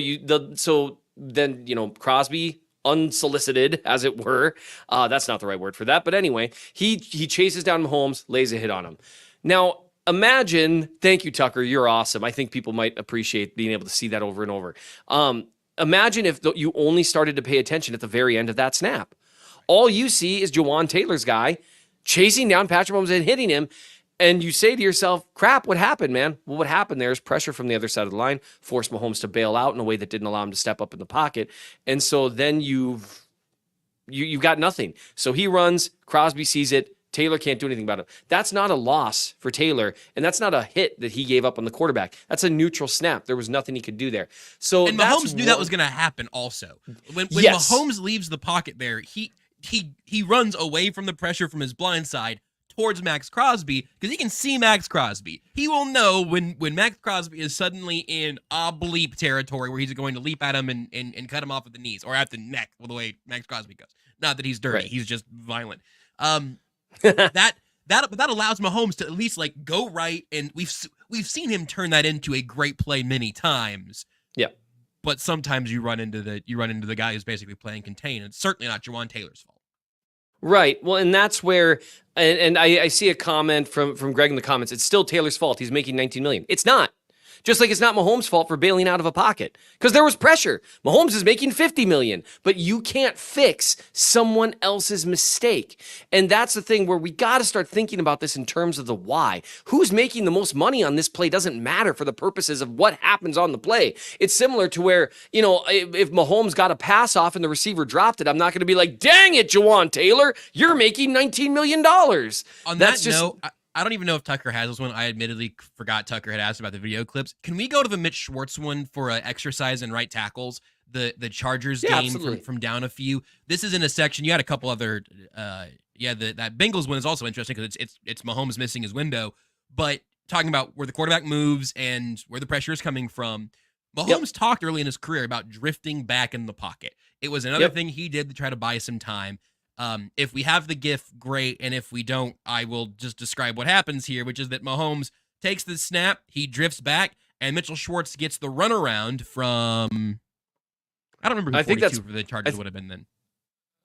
then Crosby, unsolicited, as it were, that's not the right word for that. But anyway, he chases down Mahomes, lays a hit on him. Now, imagine, thank you, Tucker, you're awesome. I think people might appreciate being able to see that over and over. Imagine if you only started to pay attention at the very end of that snap. All you see is Jawaan Taylor's guy chasing down Patrick Mahomes and hitting him, and you say to yourself, crap, what happened, man? Well, what happened there is pressure from the other side of the line, forced Mahomes to bail out in a way that didn't allow him to step up in the pocket, and so then you've got nothing. So he runs, Crosby sees it, Taylor can't do anything about it. That's not a loss for Taylor, and that's not a hit that he gave up on the quarterback. That's a neutral snap. There was nothing he could do there. So and Mahomes knew that was going to happen also. When yes. Mahomes leaves the pocket there, he runs away from the pressure from his blind side towards Max Crosby because he can see Max Crosby. He will know when Max Crosby is suddenly in oblique territory where he's going to leap at him and cut him off at the knees or at the neck, the way Max Crosby goes. Not that he's dirty, Right. he's just violent. That allows Mahomes to at least like go right, and we've seen him turn that into a great play many times. Yeah. But sometimes you run into the guy who's basically playing contain, and it's certainly not Jawan Taylor's fault. Right. Well, and that's where, and I see a comment from Greg in the comments. It's still Taylor's fault. He's making $19 million. It's not. Just like it's not Mahomes' fault for bailing out of a pocket because there was pressure. Mahomes is making $50 million, but you can't fix someone else's mistake. And that's the thing where we got to start thinking about this in terms of the why. Who's making the most money on this play doesn't matter for the purposes of what happens on the play. It's similar to where, if Mahomes got a pass off and the receiver dropped it, I'm not going to be like, dang it, Jawan Taylor, you're making $19 million. On that note, I don't even know if Tucker has this one. I admittedly forgot Tucker had asked about the video clips. Can we go to the Mitch Schwartz one for exercise and right tackles? The Chargers game from down a few. This is in a section. You had a couple other. That Bengals one is also interesting because it's Mahomes missing his window. But talking about where the quarterback moves and where the pressure is coming from, Mahomes talked early in his career about drifting back in the pocket. It was another thing he did to try to buy some time. If we have the GIF, great. And if we don't, I will just describe what happens here, which is that Mahomes takes the snap, he drifts back, and Mitchell Schwartz gets the runaround from, I don't remember who 42 for the Chargers would have been then.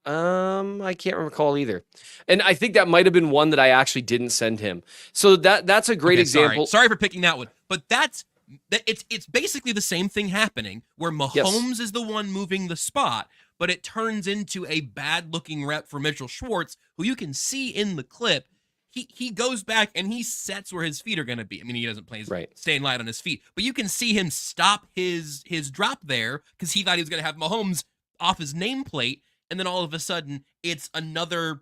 I can't recall either. And I think that might have been one that I actually didn't send him. So that's a great example. Sorry for picking that one. But it's basically the same thing happening where Mahomes is the one moving the spot, but it turns into a bad-looking rep for Mitchell Schwartz, who you can see in the clip. He goes back and he sets where his feet are going to be. I mean, he doesn't play staying light on his feet, but you can see him stop his drop there because he thought he was going to have Mahomes off his nameplate, and then all of a sudden, it's another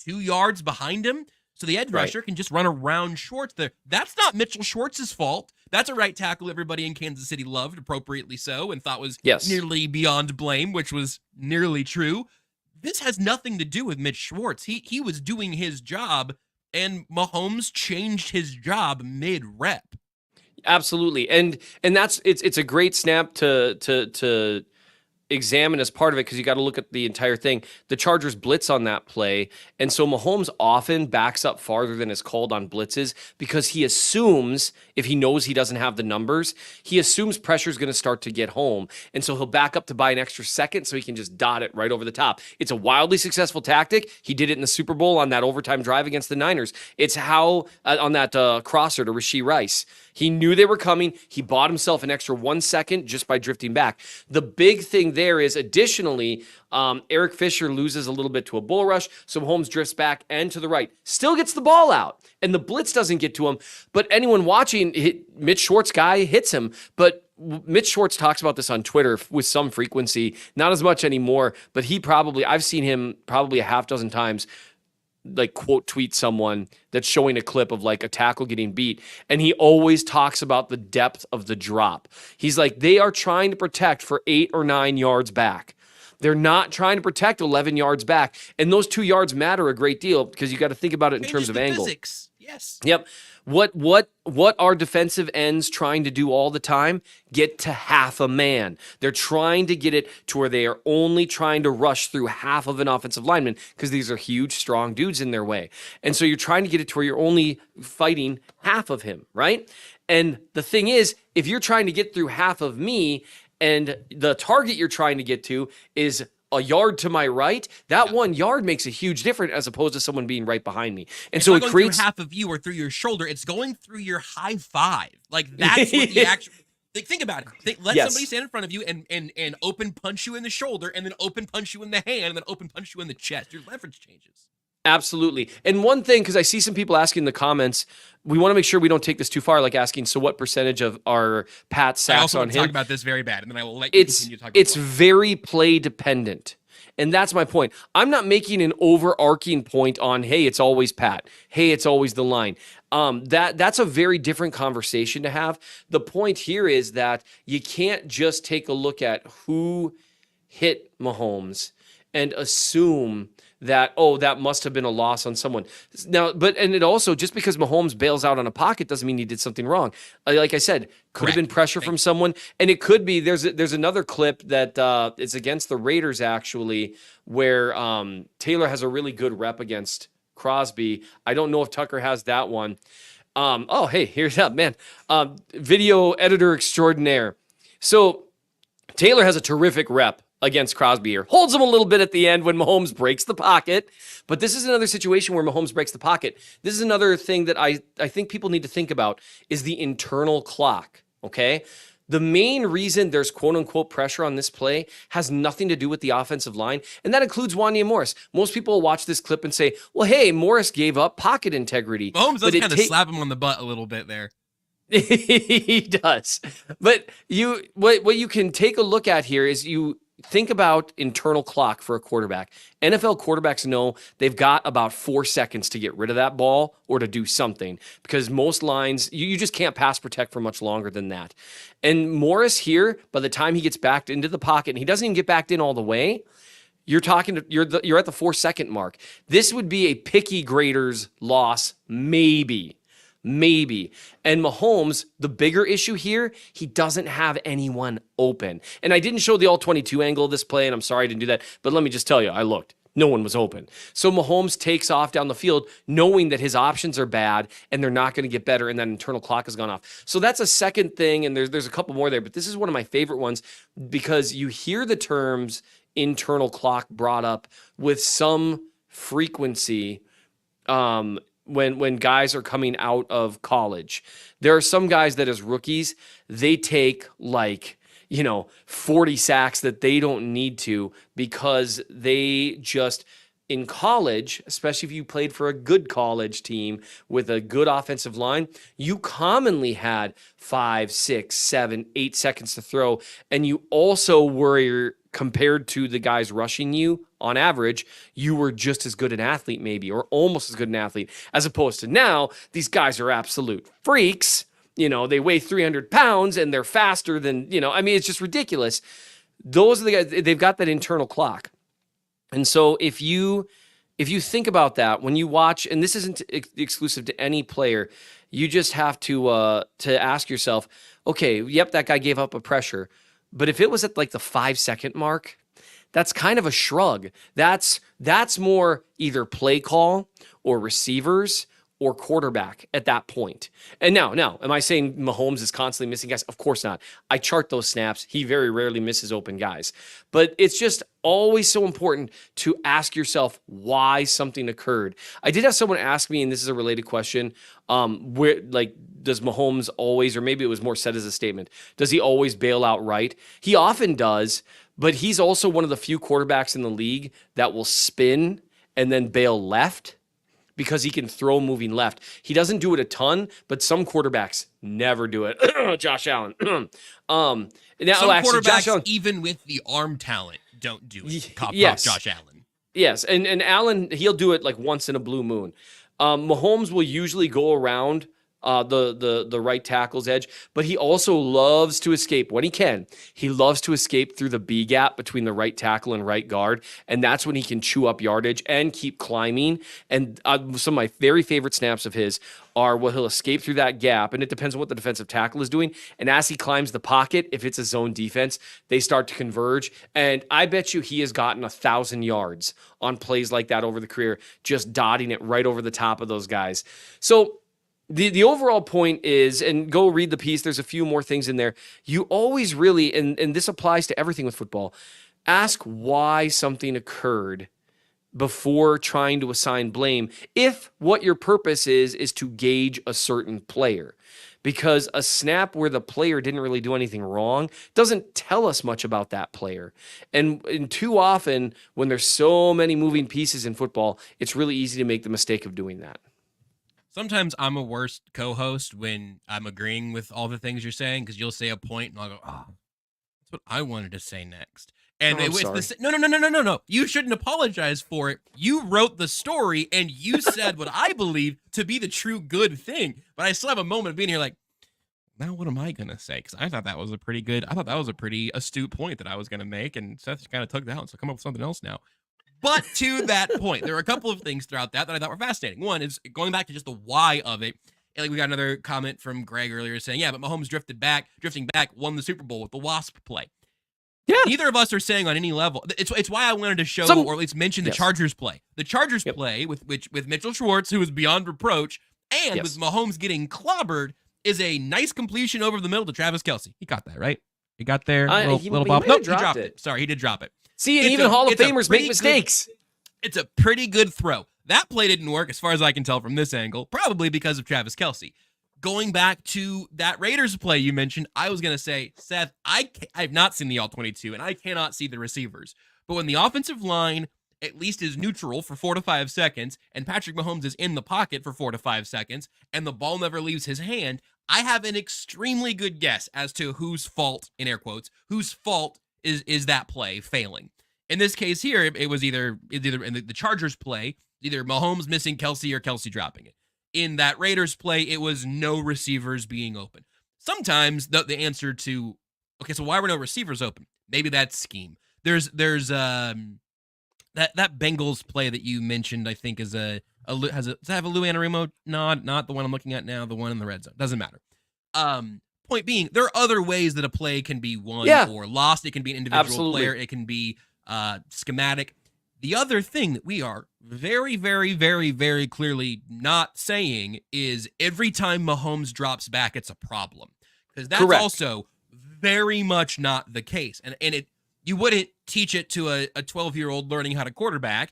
2 yards behind him. So the edge rusher can just run around Schwartz there. That's not Mitchell Schwartz's fault. That's a right tackle everybody in Kansas City loved, appropriately so, and thought was nearly beyond blame, which was nearly true. This has nothing to do with Mitch Schwartz. He was doing his job, and Mahomes changed his job mid-rep. Absolutely. And that's it's a great snap to examine as part of it because you got to look at the entire thing. The Chargers blitz on that play, and so Mahomes often backs up farther than is called on blitzes because he assumes, if he knows he doesn't have the numbers, he assumes pressure is going to start to get home, and so he'll back up to buy an extra second so he can just dot it right over the top. It's a wildly successful tactic. He did it in the Super Bowl on that overtime drive against the Niners. It's how on that crosser to Rashee Rice. He knew they were coming. He bought himself an extra 1 second just by drifting back. The big thing there is, additionally, Eric Fisher loses a little bit to a bull rush, so Mahomes drifts back and to the right. Still gets the ball out, and the blitz doesn't get to him. But anyone watching, Mitch Schwartz guy hits him. But Mitch Schwartz talks about this on Twitter with some frequency, not as much anymore, but I've seen him probably a half dozen times like quote tweet someone that's showing a clip of like a tackle getting beat. And he always talks about the depth of the drop. He's like, they are trying to protect for 8 or 9 yards back. They're not trying to protect 11 yards back. And those 2 yards matter a great deal because you got to think about it in terms of angle. Physics. Yes. Yep. What are defensive ends trying to do all the time? Get to half a man. They're trying to get it to where they are only trying to rush through half of an offensive lineman because these are huge, strong dudes in their way. And so you're trying to get it to where you're only fighting half of him, right? And the thing is, if you're trying to get through half of me and the target you're trying to get to is a yard to my right, that 1 yard makes a huge difference as opposed to someone being right behind me. And so it creates through half of you or through your shoulder. It's going through your high five. Like that's what the actual. Think about it. Let somebody stand in front of you and open punch you in the shoulder, and then open punch you in the hand, and then open punch you in the chest. Your leverage changes. Absolutely. And one thing, because I see some people asking in the comments, we want to make sure we don't take this too far, like asking, so what percentage of our Pat sacks on him? I also want to talk about this very bad, and then I will let you continue to talk about it. It's very play dependent. And that's my point. I'm not making an overarching point on, hey, it's always Pat. Hey, it's always the line. That's a very different conversation to have. The point here is that you can't just take a look at who hit Mahomes and assume that, oh, that must have been a loss on someone. Now, and it also, just because Mahomes bails out on a pocket doesn't mean he did something wrong. Like I said, could have been pressure from someone, and it could be, there's another clip that is against the Raiders, actually, where Taylor has a really good rep against Crosby. I don't know if Tucker has that one. Oh, hey, here's that, man. Video editor extraordinaire. So Taylor has a terrific rep against Crosby here. Holds him a little bit at the end when Mahomes breaks the pocket. But this is another situation where Mahomes breaks the pocket. This is another thing that I think people need to think about is the internal clock, okay? The main reason there's quote-unquote pressure on this play has nothing to do with the offensive line, and that includes Wanya Morris. Most people will watch this clip and say, well, hey, Morris gave up pocket integrity. Mahomes does kind of slap him on the butt a little bit there. He does. But what you can take a look at here is you think about internal clock for a quarterback. NFL quarterbacks know they've got about 4 seconds to get rid of that ball or to do something, because most lines, you just can't pass protect for much longer than that. And Morris here, by the time he gets backed into the pocket, and he doesn't even get backed in all the way, you're at the 4 second mark. This would be a picky grader's loss, maybe. And Mahomes, the bigger issue here, he doesn't have anyone open. And I didn't show the all 22 angle of this play, and I'm sorry I didn't do that, but let me just tell you, I looked. No one was open. So Mahomes takes off down the field knowing that his options are bad and they're not going to get better, and that internal clock has gone off. So that's a second thing, and there's a couple more there, but this is one of my favorite ones because you hear the terms internal clock brought up with some frequency when guys are coming out of college. There are some guys that as rookies, they take 40 sacks that they don't need to because they just, in college, especially if you played for a good college team with a good offensive line, you commonly had 5, 6, 7, 8 seconds to throw. And you also were, compared to the guys rushing you, on average, you were just as good an athlete maybe, or almost as good an athlete, as opposed to now, these guys are absolute freaks. They weigh 300 pounds and they're faster than, it's just ridiculous. Those are the guys, they've got that internal clock. And so if you think about that when you watch, and this isn't exclusive to any player, you just have to ask yourself, okay, yep, that guy gave up a pressure. But if it was at the 5 second mark, that's kind of a shrug. That's more either play call or receivers or quarterback at that point. And now, am I saying Mahomes is constantly missing guys? Of course not. I chart those snaps. He very rarely misses open guys. But it's just always so important to ask yourself why something occurred. I did have someone ask me, and this is a related question, does Mahomes always, or maybe it was more said as a statement, does he always bail out right? He often does, but he's also one of the few quarterbacks in the league that will spin and then bail left, because he can throw moving left. He doesn't do it a ton, but some quarterbacks never do it. Josh Allen. Some quarterbacks, Josh Allen, even with the arm talent, don't do it. Cop Josh Allen. Yes, and Allen, he'll do it once in a blue moon. Mahomes will usually go around the right tackle's edge, but he also loves to escape when he can. He loves to escape through the B gap between the right tackle and right guard, and that's when he can chew up yardage and keep climbing. And some of my very favorite snaps of his are he'll escape through that gap, and it depends on what the defensive tackle is doing. And as he climbs the pocket, if it's a zone defense, they start to converge. And I bet you he has gotten 1,000 yards on plays like that over the career, just dotting it right over the top of those guys. So The overall point is, and go read the piece, there's a few more things in there. You always really, and this applies to everything with football, ask why something occurred before trying to assign blame, if what your purpose is to gauge a certain player. Because a snap where the player didn't really do anything wrong doesn't tell us much about that player. And too often, when there's so many moving pieces in football, it's really easy to make the mistake of doing that. Sometimes I'm a worse co-host when I'm agreeing with all the things you're saying, because you'll say a point and I'll go, oh, that's what I wanted to say next. And no. You shouldn't apologize for it. You wrote the story and you said what I believe to be the true good thing. But I still have a moment of being here now what am I going to say? Because I thought that was a pretty astute point that I was going to make. And Seth kind of took that out. So come up with something else now. But to that point, there are a couple of things throughout that I thought were fascinating. One is going back to just the why of it. And like we got another comment from Greg earlier saying, yeah, but Mahomes drifting back, won the Super Bowl with the wasp play. Yeah. Neither of us are saying on any level. It's why I wanted to show or at least mention the Chargers play. The Chargers play with Mitchell Schwartz, who was beyond reproach, and with Mahomes getting clobbered, is a nice completion over the middle to Travis Kelce. He got that, right? He got there. Little bop. Nope, he dropped it. Sorry, he did drop it. See, and even Hall of Famers make mistakes. It's a pretty good throw. That play didn't work as far as I can tell from this angle, probably because of Travis Kelce. Going back to that Raiders play you mentioned, I was going to say, Seth, I've not seen the all-22, and I cannot see the receivers. But when the offensive line at least is neutral for 4 to 5 seconds, and Patrick Mahomes is in the pocket for 4 to 5 seconds, and the ball never leaves his hand, I have an extremely good guess as to whose fault, in air quotes, whose fault is that play failing. In this case here, it was either in the Chargers play, either Mahomes missing Kelce or Kelce dropping it. In that Raiders play, it was no receivers being open. Sometimes the answer to, okay, so why were no receivers open? Maybe that's scheme. There's that Bengals play that you mentioned, I think does it have a Lou Anarumo nod? Not the one I'm looking at now, the one in the red zone. Doesn't matter. Point being, there are other ways that a play can be won or lost. It can be an individual player. It can be schematic. The other thing that we are very, very, very, very clearly not saying is every time Mahomes drops back, it's a problem. Because that's also very much not the case. And you wouldn't teach it to a 12-year-old learning how to quarterback.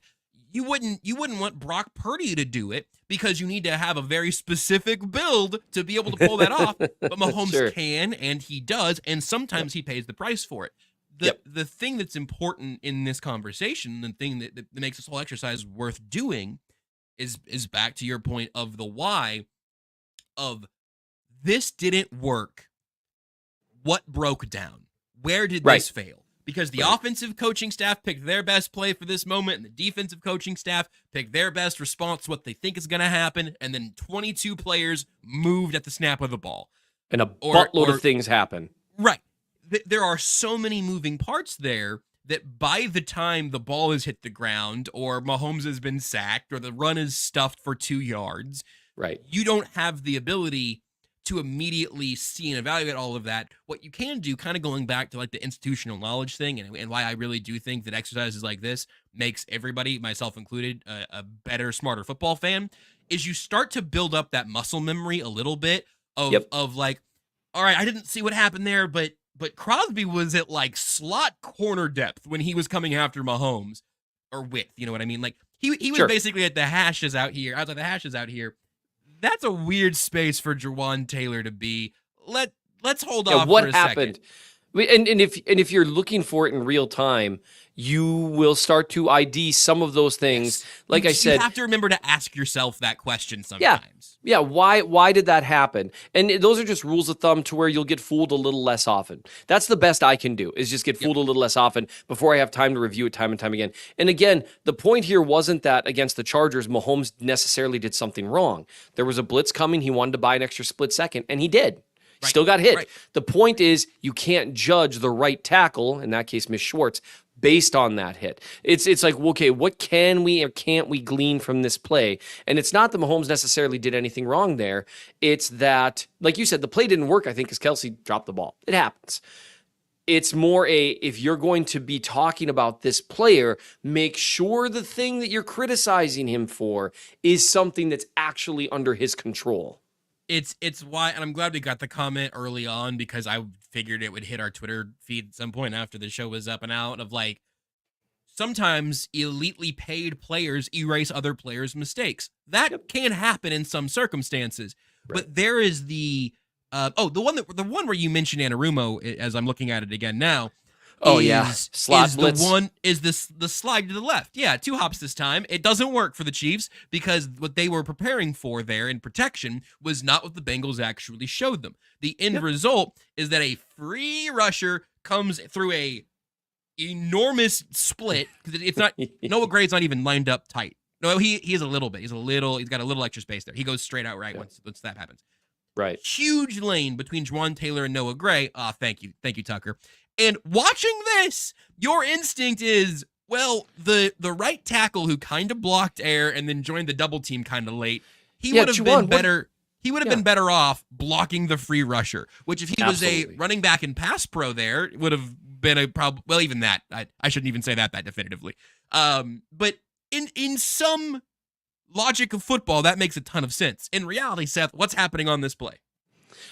You wouldn't want Brock Purdy to do it because you need to have a very specific build to be able to pull that off. But Mahomes can, and he does, and sometimes he pays the price for it. The thing that's important in this conversation, the thing that makes this whole exercise worth doing is back to your point of the why of this didn't work. What broke down? Where did this fail? Because the offensive coaching staff picked their best play for this moment, and the defensive coaching staff picked their best response to what they think is going to happen, and then 22 players moved at the snap of the ball. And a buttload of things happen. Right. There are so many moving parts there that by the time the ball has hit the ground or Mahomes has been sacked or the run is stuffed for 2 yards, you don't have the ability to immediately see and evaluate all of that. What you can do, kind of going back to like the institutional knowledge thing and why I really do think that exercises like this makes everybody, myself included, a better, smarter football fan, is you start to build up that muscle memory a little bit of like, all right, I didn't see what happened there, but Crosby was at like slot corner depth when he was coming after Mahomes, or width, you know what I mean? Like he was basically at the hashes out here, outside the hashes out here. That's a weird space for Jawan Taylor to be. Let's hold off what for a happened? second. And if you're looking for it in real time, you will start to ID some of those things. Yes. Like I said, you have to remember to ask yourself that question sometimes. Yeah. Why did that happen? And those are just rules of thumb to where you'll get fooled a little less often. That's the best I can do, is just get fooled a little less often before I have time to review it time and time again. And again, the point here wasn't that against the Chargers, Mahomes necessarily did something wrong. There was a blitz coming. He wanted to buy an extra split second, and he did. Still got hit. The point is, you can't judge the right tackle, in that case, Miss Schwartz, based on that hit. It's like, okay, what can we or can't we glean from this play? And it's not that Mahomes necessarily did anything wrong there. It's that, like you said, the play didn't work, I think, because Kelce dropped the ball. It happens. It's more if you're going to be talking about this player, make sure the thing that you're criticizing him for is something that's actually under his control. It's why, and I'm glad we got the comment early on because I figured it would hit our Twitter feed at some point after the show was up and out of like, sometimes elitely paid players erase other players' mistakes. That can happen in some circumstances, but there is the one where you mentioned Anarumo, as I'm looking at it again now. Slot blitz. The slide to the left. Yeah, 2 hops this time. It doesn't work for the Chiefs because what they were preparing for there in protection was not what the Bengals actually showed them. The end result is that a free rusher comes through a enormous split because it's not Noah Gray's not even lined up tight. No, he is a little bit. He's got a little extra space there. He goes straight out once that happens. Right. Huge lane between Juwan Taylor and Noah Gray. Thank you, Tucker. And watching this, your instinct is, Well, the right tackle who kind of blocked air and then joined the double team kind of late, he Yeah, would have Juwan, been better. He would have Yeah. been better off blocking the free rusher, which if he was Absolutely. a running back in pass pro there, would have been a problem. Well, even that, I shouldn't even say that definitively. But in some logic of football, that makes a ton of sense. In reality, Seth, what's happening on this play?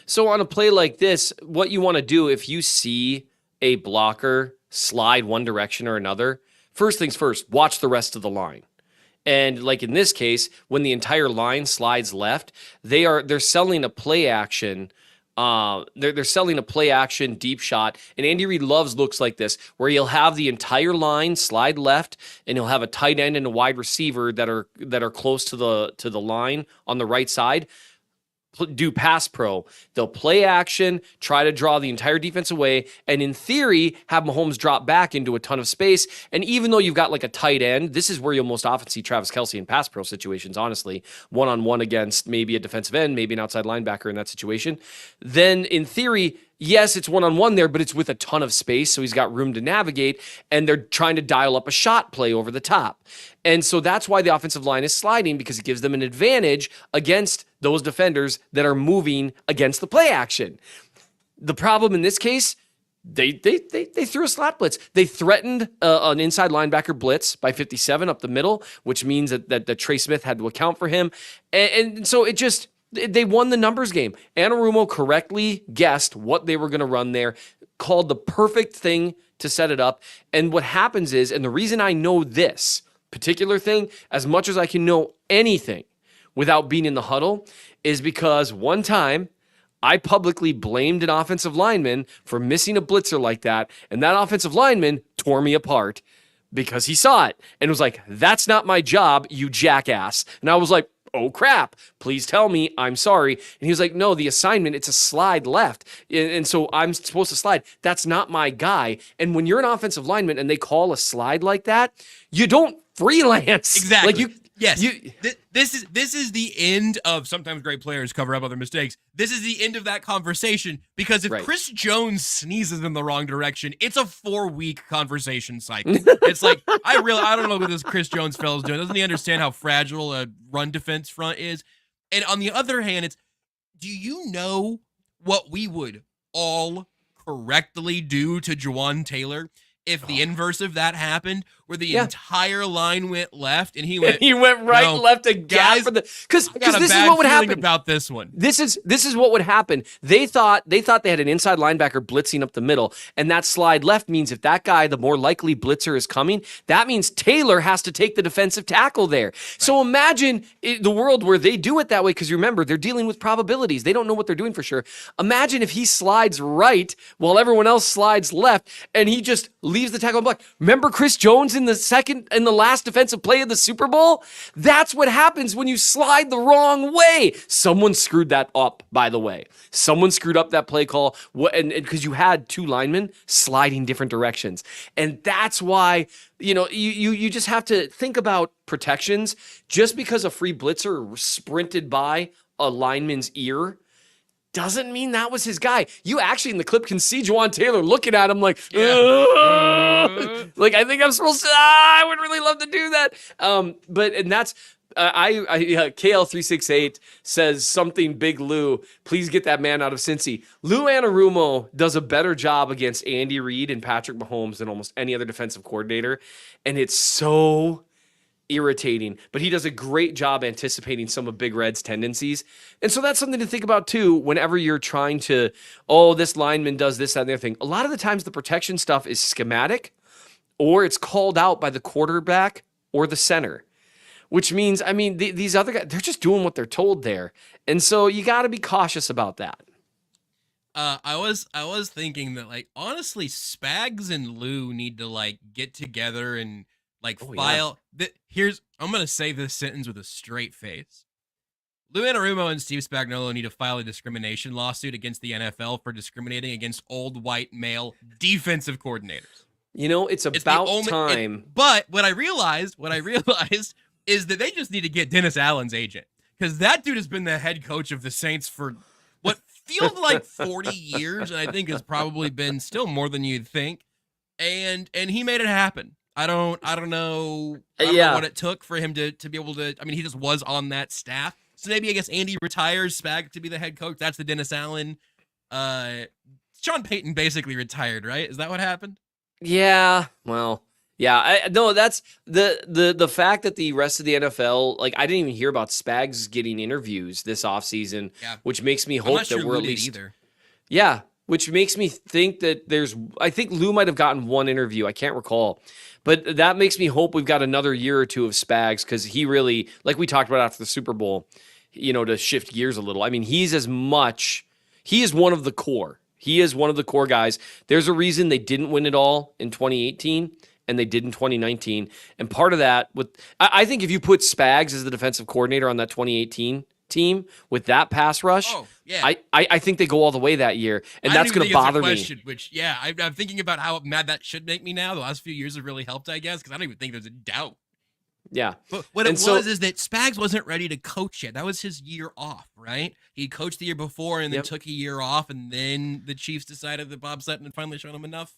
So on a play like this, what you want to do if you see a blocker slide one direction or another, first things first, watch the rest of the line. And like in this case, when the entire line slides left, they're selling a play action. They're selling a play action deep shot, and Andy Reid loves looks like this, where he'll have the entire line slide left, and he'll have a tight end and a wide receiver that are close to the line on the right side. Do pass pro. They'll play action, try to draw the entire defense away, and in theory, have Mahomes drop back into a ton of space. And even though you've got like a tight end, this is where you'll most often see Travis Kelce in pass pro situations, honestly, one-on-one against maybe a defensive end, maybe an outside linebacker in that situation. Then in theory, yes, it's one-on-one there, but it's with a ton of space, so he's got room to navigate, and they're trying to dial up a shot play over the top. And so that's why the offensive line is sliding, because it gives them an advantage against those defenders that are moving against the play action. The problem in this case, they threw a slot blitz. They threatened an inside linebacker blitz by 57 up the middle, which means that Trey Smith had to account for him. And so it just... They won the numbers game. Anarumo correctly guessed what they were going to run there, called the perfect thing to set it up. And what happens is, and the reason I know this particular thing as much as I can know anything without being in the huddle, is because one time I publicly blamed an offensive lineman for missing a blitzer like that, and that offensive lineman tore me apart because he saw it and was like, "That's not my job, you jackass." And I was like, "Oh crap, please tell me, I'm sorry." And he was like, "No, the assignment, it's a slide left. And so I'm supposed to slide. That's not my guy." And when you're an offensive lineman and they call a slide like that, you don't freelance. Exactly. Like Yes. This is the end of sometimes great players cover up other mistakes. This is the end of that conversation, because if Right. Chris Jones sneezes in the wrong direction, it's a 4-week conversation cycle. It's like, I don't know what this Chris Jones fellow's doing. Doesn't he understand how fragile a run defense front is? And on the other hand, it's, do you know what we would all correctly do to Juwan Taylor if the inverse of that happened, where the entire line went left and he went right, "No, left a gap guys, for the because I got a this is bad what would feeling happen about this one." This is what would happen. They thought they had an inside linebacker blitzing up the middle, and that slide left means if that guy, the more likely blitzer, is coming, that means Taylor has to take the defensive tackle there. Right. So imagine the world where they do it that way, because remember, they're dealing with probabilities. They don't know what they're doing for sure. Imagine if he slides right while everyone else slides left, and he just leaves the tackle block. Remember Chris Jones in the last defensive play of the Super Bowl? That's what happens when you slide the wrong way. Someone screwed that up, by the way. Someone screwed up that play call, and because you had two linemen sliding different directions. And that's why, you just have to think about protections. Just because a free blitzer sprinted by a lineman's ear doesn't mean that was his guy. You actually in the clip can see Juwan Taylor looking at him like, like, I think I'm supposed to, I would really love to do that. And that's, KL368 says something big Lou, please get that man out of Cincy. Lou Anarumo does a better job against Andy Reid and Patrick Mahomes than almost any other defensive coordinator. And it's so irritating, but he does a great job anticipating some of Big Red's tendencies. And so that's something to think about too, whenever you're trying to, this lineman does this, that, and the other thing. A lot of the times the protection stuff is schematic, or it's called out by the quarterback or the center, which means, these other guys, they're just doing what they're told there. And so you got to be cautious about that. I was thinking that, like, honestly, Spags and Lou need to get together and file. Yeah. I'm going to say this sentence with a straight face. Lou Anarumo and Steve Spagnolo need to file a discrimination lawsuit against the NFL for discriminating against old white male defensive coordinators. It's about time. But what I realized is that they just need to get Dennis Allen's agent, because that dude has been the head coach of the Saints for what feels like 40 years, and I think has probably been still more than you'd think. And he made it happen. I don't know. I don't know what it took for him to be able to. I mean, he just was on that staff. So maybe I guess Andy retires, Spag to be the head coach. That's the Dennis Allen. Sean Payton basically retired, right? Is that what happened? Yeah. Well, yeah. No, that's the fact that the rest of the NFL, like, I didn't even hear about Spags getting interviews this offseason, which makes me hope that we're at least either. Yeah, which makes me think that I think Lou might have gotten one interview. I can't recall. But that makes me hope we've got another year or two of Spags, because he really, like we talked about after the Super Bowl, to shift gears a little. I mean, he is one of the core. He is one of the core guys. There's a reason they didn't win it all in 2018 and they did in 2019. And part of that, I think if you put Spags as the defensive coordinator on that 2018 team with that pass rush, I think they go all the way that year, and that's going to bother me. Which, I'm thinking about how mad that should make me now. The last few years have really helped, I guess, because I don't even think there's a doubt. Yeah. But what is that Spags wasn't ready to coach yet. That was his year off, right? He coached the year before and then took a year off, and then the Chiefs decided that Bob Sutton had finally shown him enough.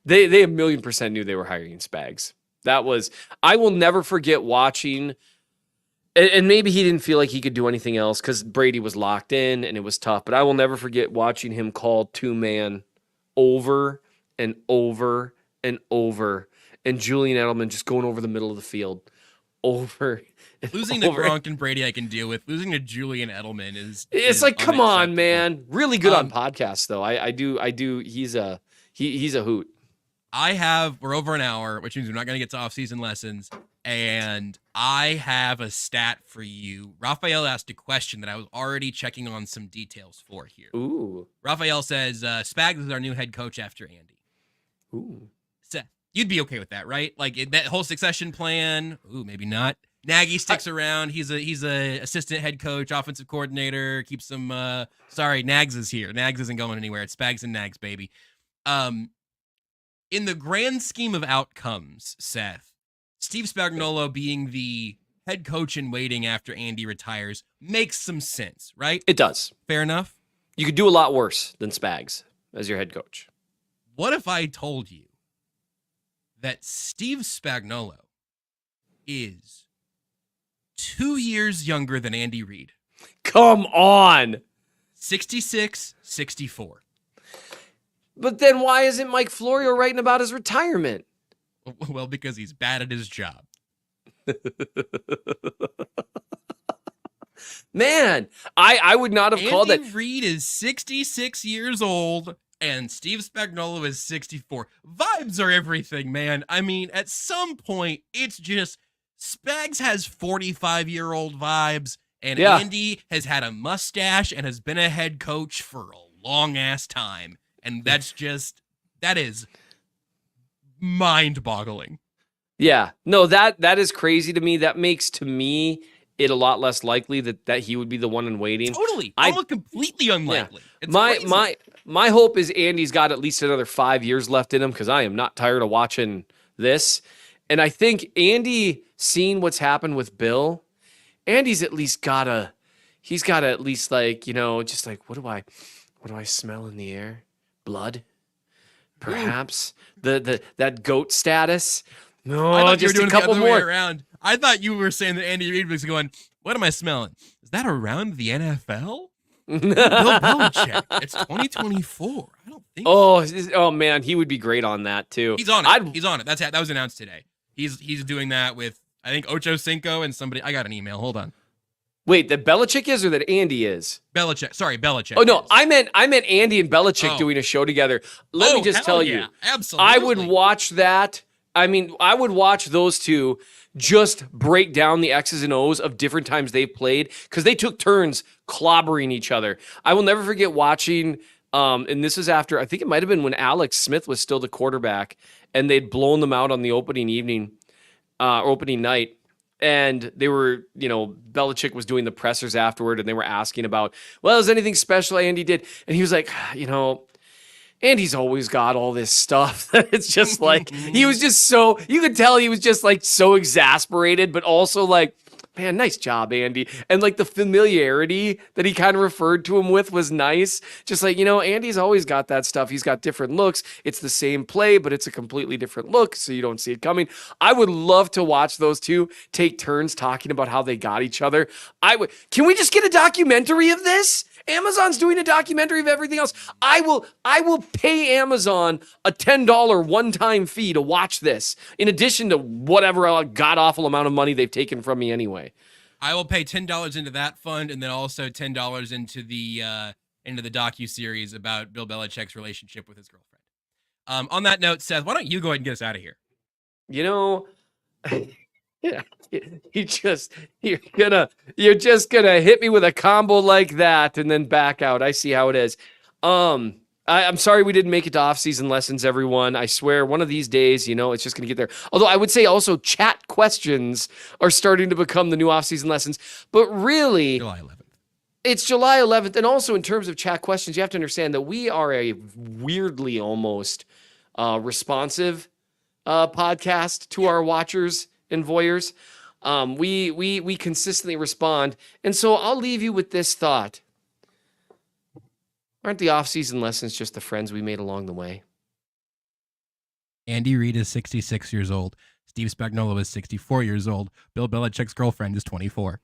They 1,000,000% knew they were hiring Spags. I will never forget watching. And maybe he didn't feel like he could do anything else because Brady was locked in and it was tough. But I will never forget watching him call two-man over and over and over, and Julian Edelman just going over the middle of the field over. Losing to Gronk and Brady I can deal with. Losing to Julian Edelman is like, come on, man. Really good on podcasts, though. I do. He's a hoot. We're over an hour, which means we're not going to get to off-season lessons. And I have a stat for you. Raphael asked a question that I was already checking on some details for here. Ooh. Raphael says, Spags is our new head coach after Andy. Ooh. Seth, you'd be okay with that, right? Like that whole succession plan. Ooh, maybe not. Nagy sticks around. He's a assistant head coach, offensive coordinator, keeps them, Nags is here. Nags isn't going anywhere. It's Spags and Nags, baby. In the grand scheme of outcomes, Seth, Steve Spagnolo being the head coach in waiting after Andy retires makes some sense, right? It does. Fair enough? You could do a lot worse than Spags as your head coach. What if I told you that Steve Spagnolo is 2 years younger than Andy Reid? Come on. 66, 64. But then why isn't Mike Florio writing about his retirement? Well, because he's bad at his job. Man, I would not have called that. Andy Reid is 66 years old and Steve Spagnolo is 64. Vibes are everything, man. I mean, at some point, it's just Spags has 45-year-old vibes, and Andy has had a mustache and has been a head coach for a long-ass time. And that is mind-boggling. Yeah. No, that is crazy to me. That makes, to me, it a lot less likely that he would be the one in waiting. Totally. Almost completely unlikely. Yeah. My hope is Andy's got at least another 5 years left in him, because I am not tired of watching this. And I think Andy, seeing what's happened with Bill, Andy's at least he's got to at least, like, just like, what do I smell in the air? Blood? Perhaps. That goat status? No, I thought just you were doing a couple the other more. way around. I thought you were saying that Andy Reid was going, what am I smelling? Is that around the NFL? Bill Belichick. It's 2024. I don't think so. Oh man, he would be great on that too. He's on it. He's on it. That was announced today. He's doing that with, I think, Ocho Cinco and somebody. I got an email. Hold on. Wait, that Belichick is, or that Andy is? Belichick. Sorry, Belichick. Oh no, I meant Andy and Belichick doing a show together. Let me just tell you, absolutely, I would watch that. I mean, I would watch those two just break down the X's and O's of different times they've played, because they took turns clobbering each other. I will never forget watching, and this is after, I think it might have been when Alex Smith was still the quarterback, and they'd blown them out on the opening night. And they were, Belichick was doing the pressers afterward, and they were asking about, well, is anything special Andy did? And he was like, Andy's always got all this stuff. It's just like, he was just so, you could tell he was just like so exasperated, but also like, Man, nice job, Andy. And like the familiarity that he kind of referred to him with was nice. Just like, Andy's always got that stuff. He's got different looks. It's the same play, but it's a completely different look, so you don't see it coming. I would love to watch those two take turns talking about how they got each other. Can we just get a documentary of this? Amazon's doing a documentary of everything else. I will pay Amazon a $10 one-time fee to watch this, in addition to whatever god-awful amount of money they've taken from me anyway. I will pay $10 into that fund, and then also $10 into the docu-series about Bill Belichick's relationship with his girlfriend. On that note, Seth, why don't you go ahead and get us out of here? Yeah, you're just gonna hit me with a combo like that and then back out. I see how it is. I'm sorry we didn't make it to off-season lessons, everyone. I swear one of these days, it's just gonna get there. Although I would say also chat questions are starting to become the new off-season lessons. But really, July 11th. It's July 11th, and also in terms of chat questions, you have to understand that we are a weirdly almost responsive podcast to our watchers and voyeurs. We consistently respond. And so I'll leave you with this thought. Aren't the off-season lessons just the friends we made along the way? Andy Reid is 66 years old. Steve Spagnolo is 64 years old. Bill Belichick's girlfriend is 24.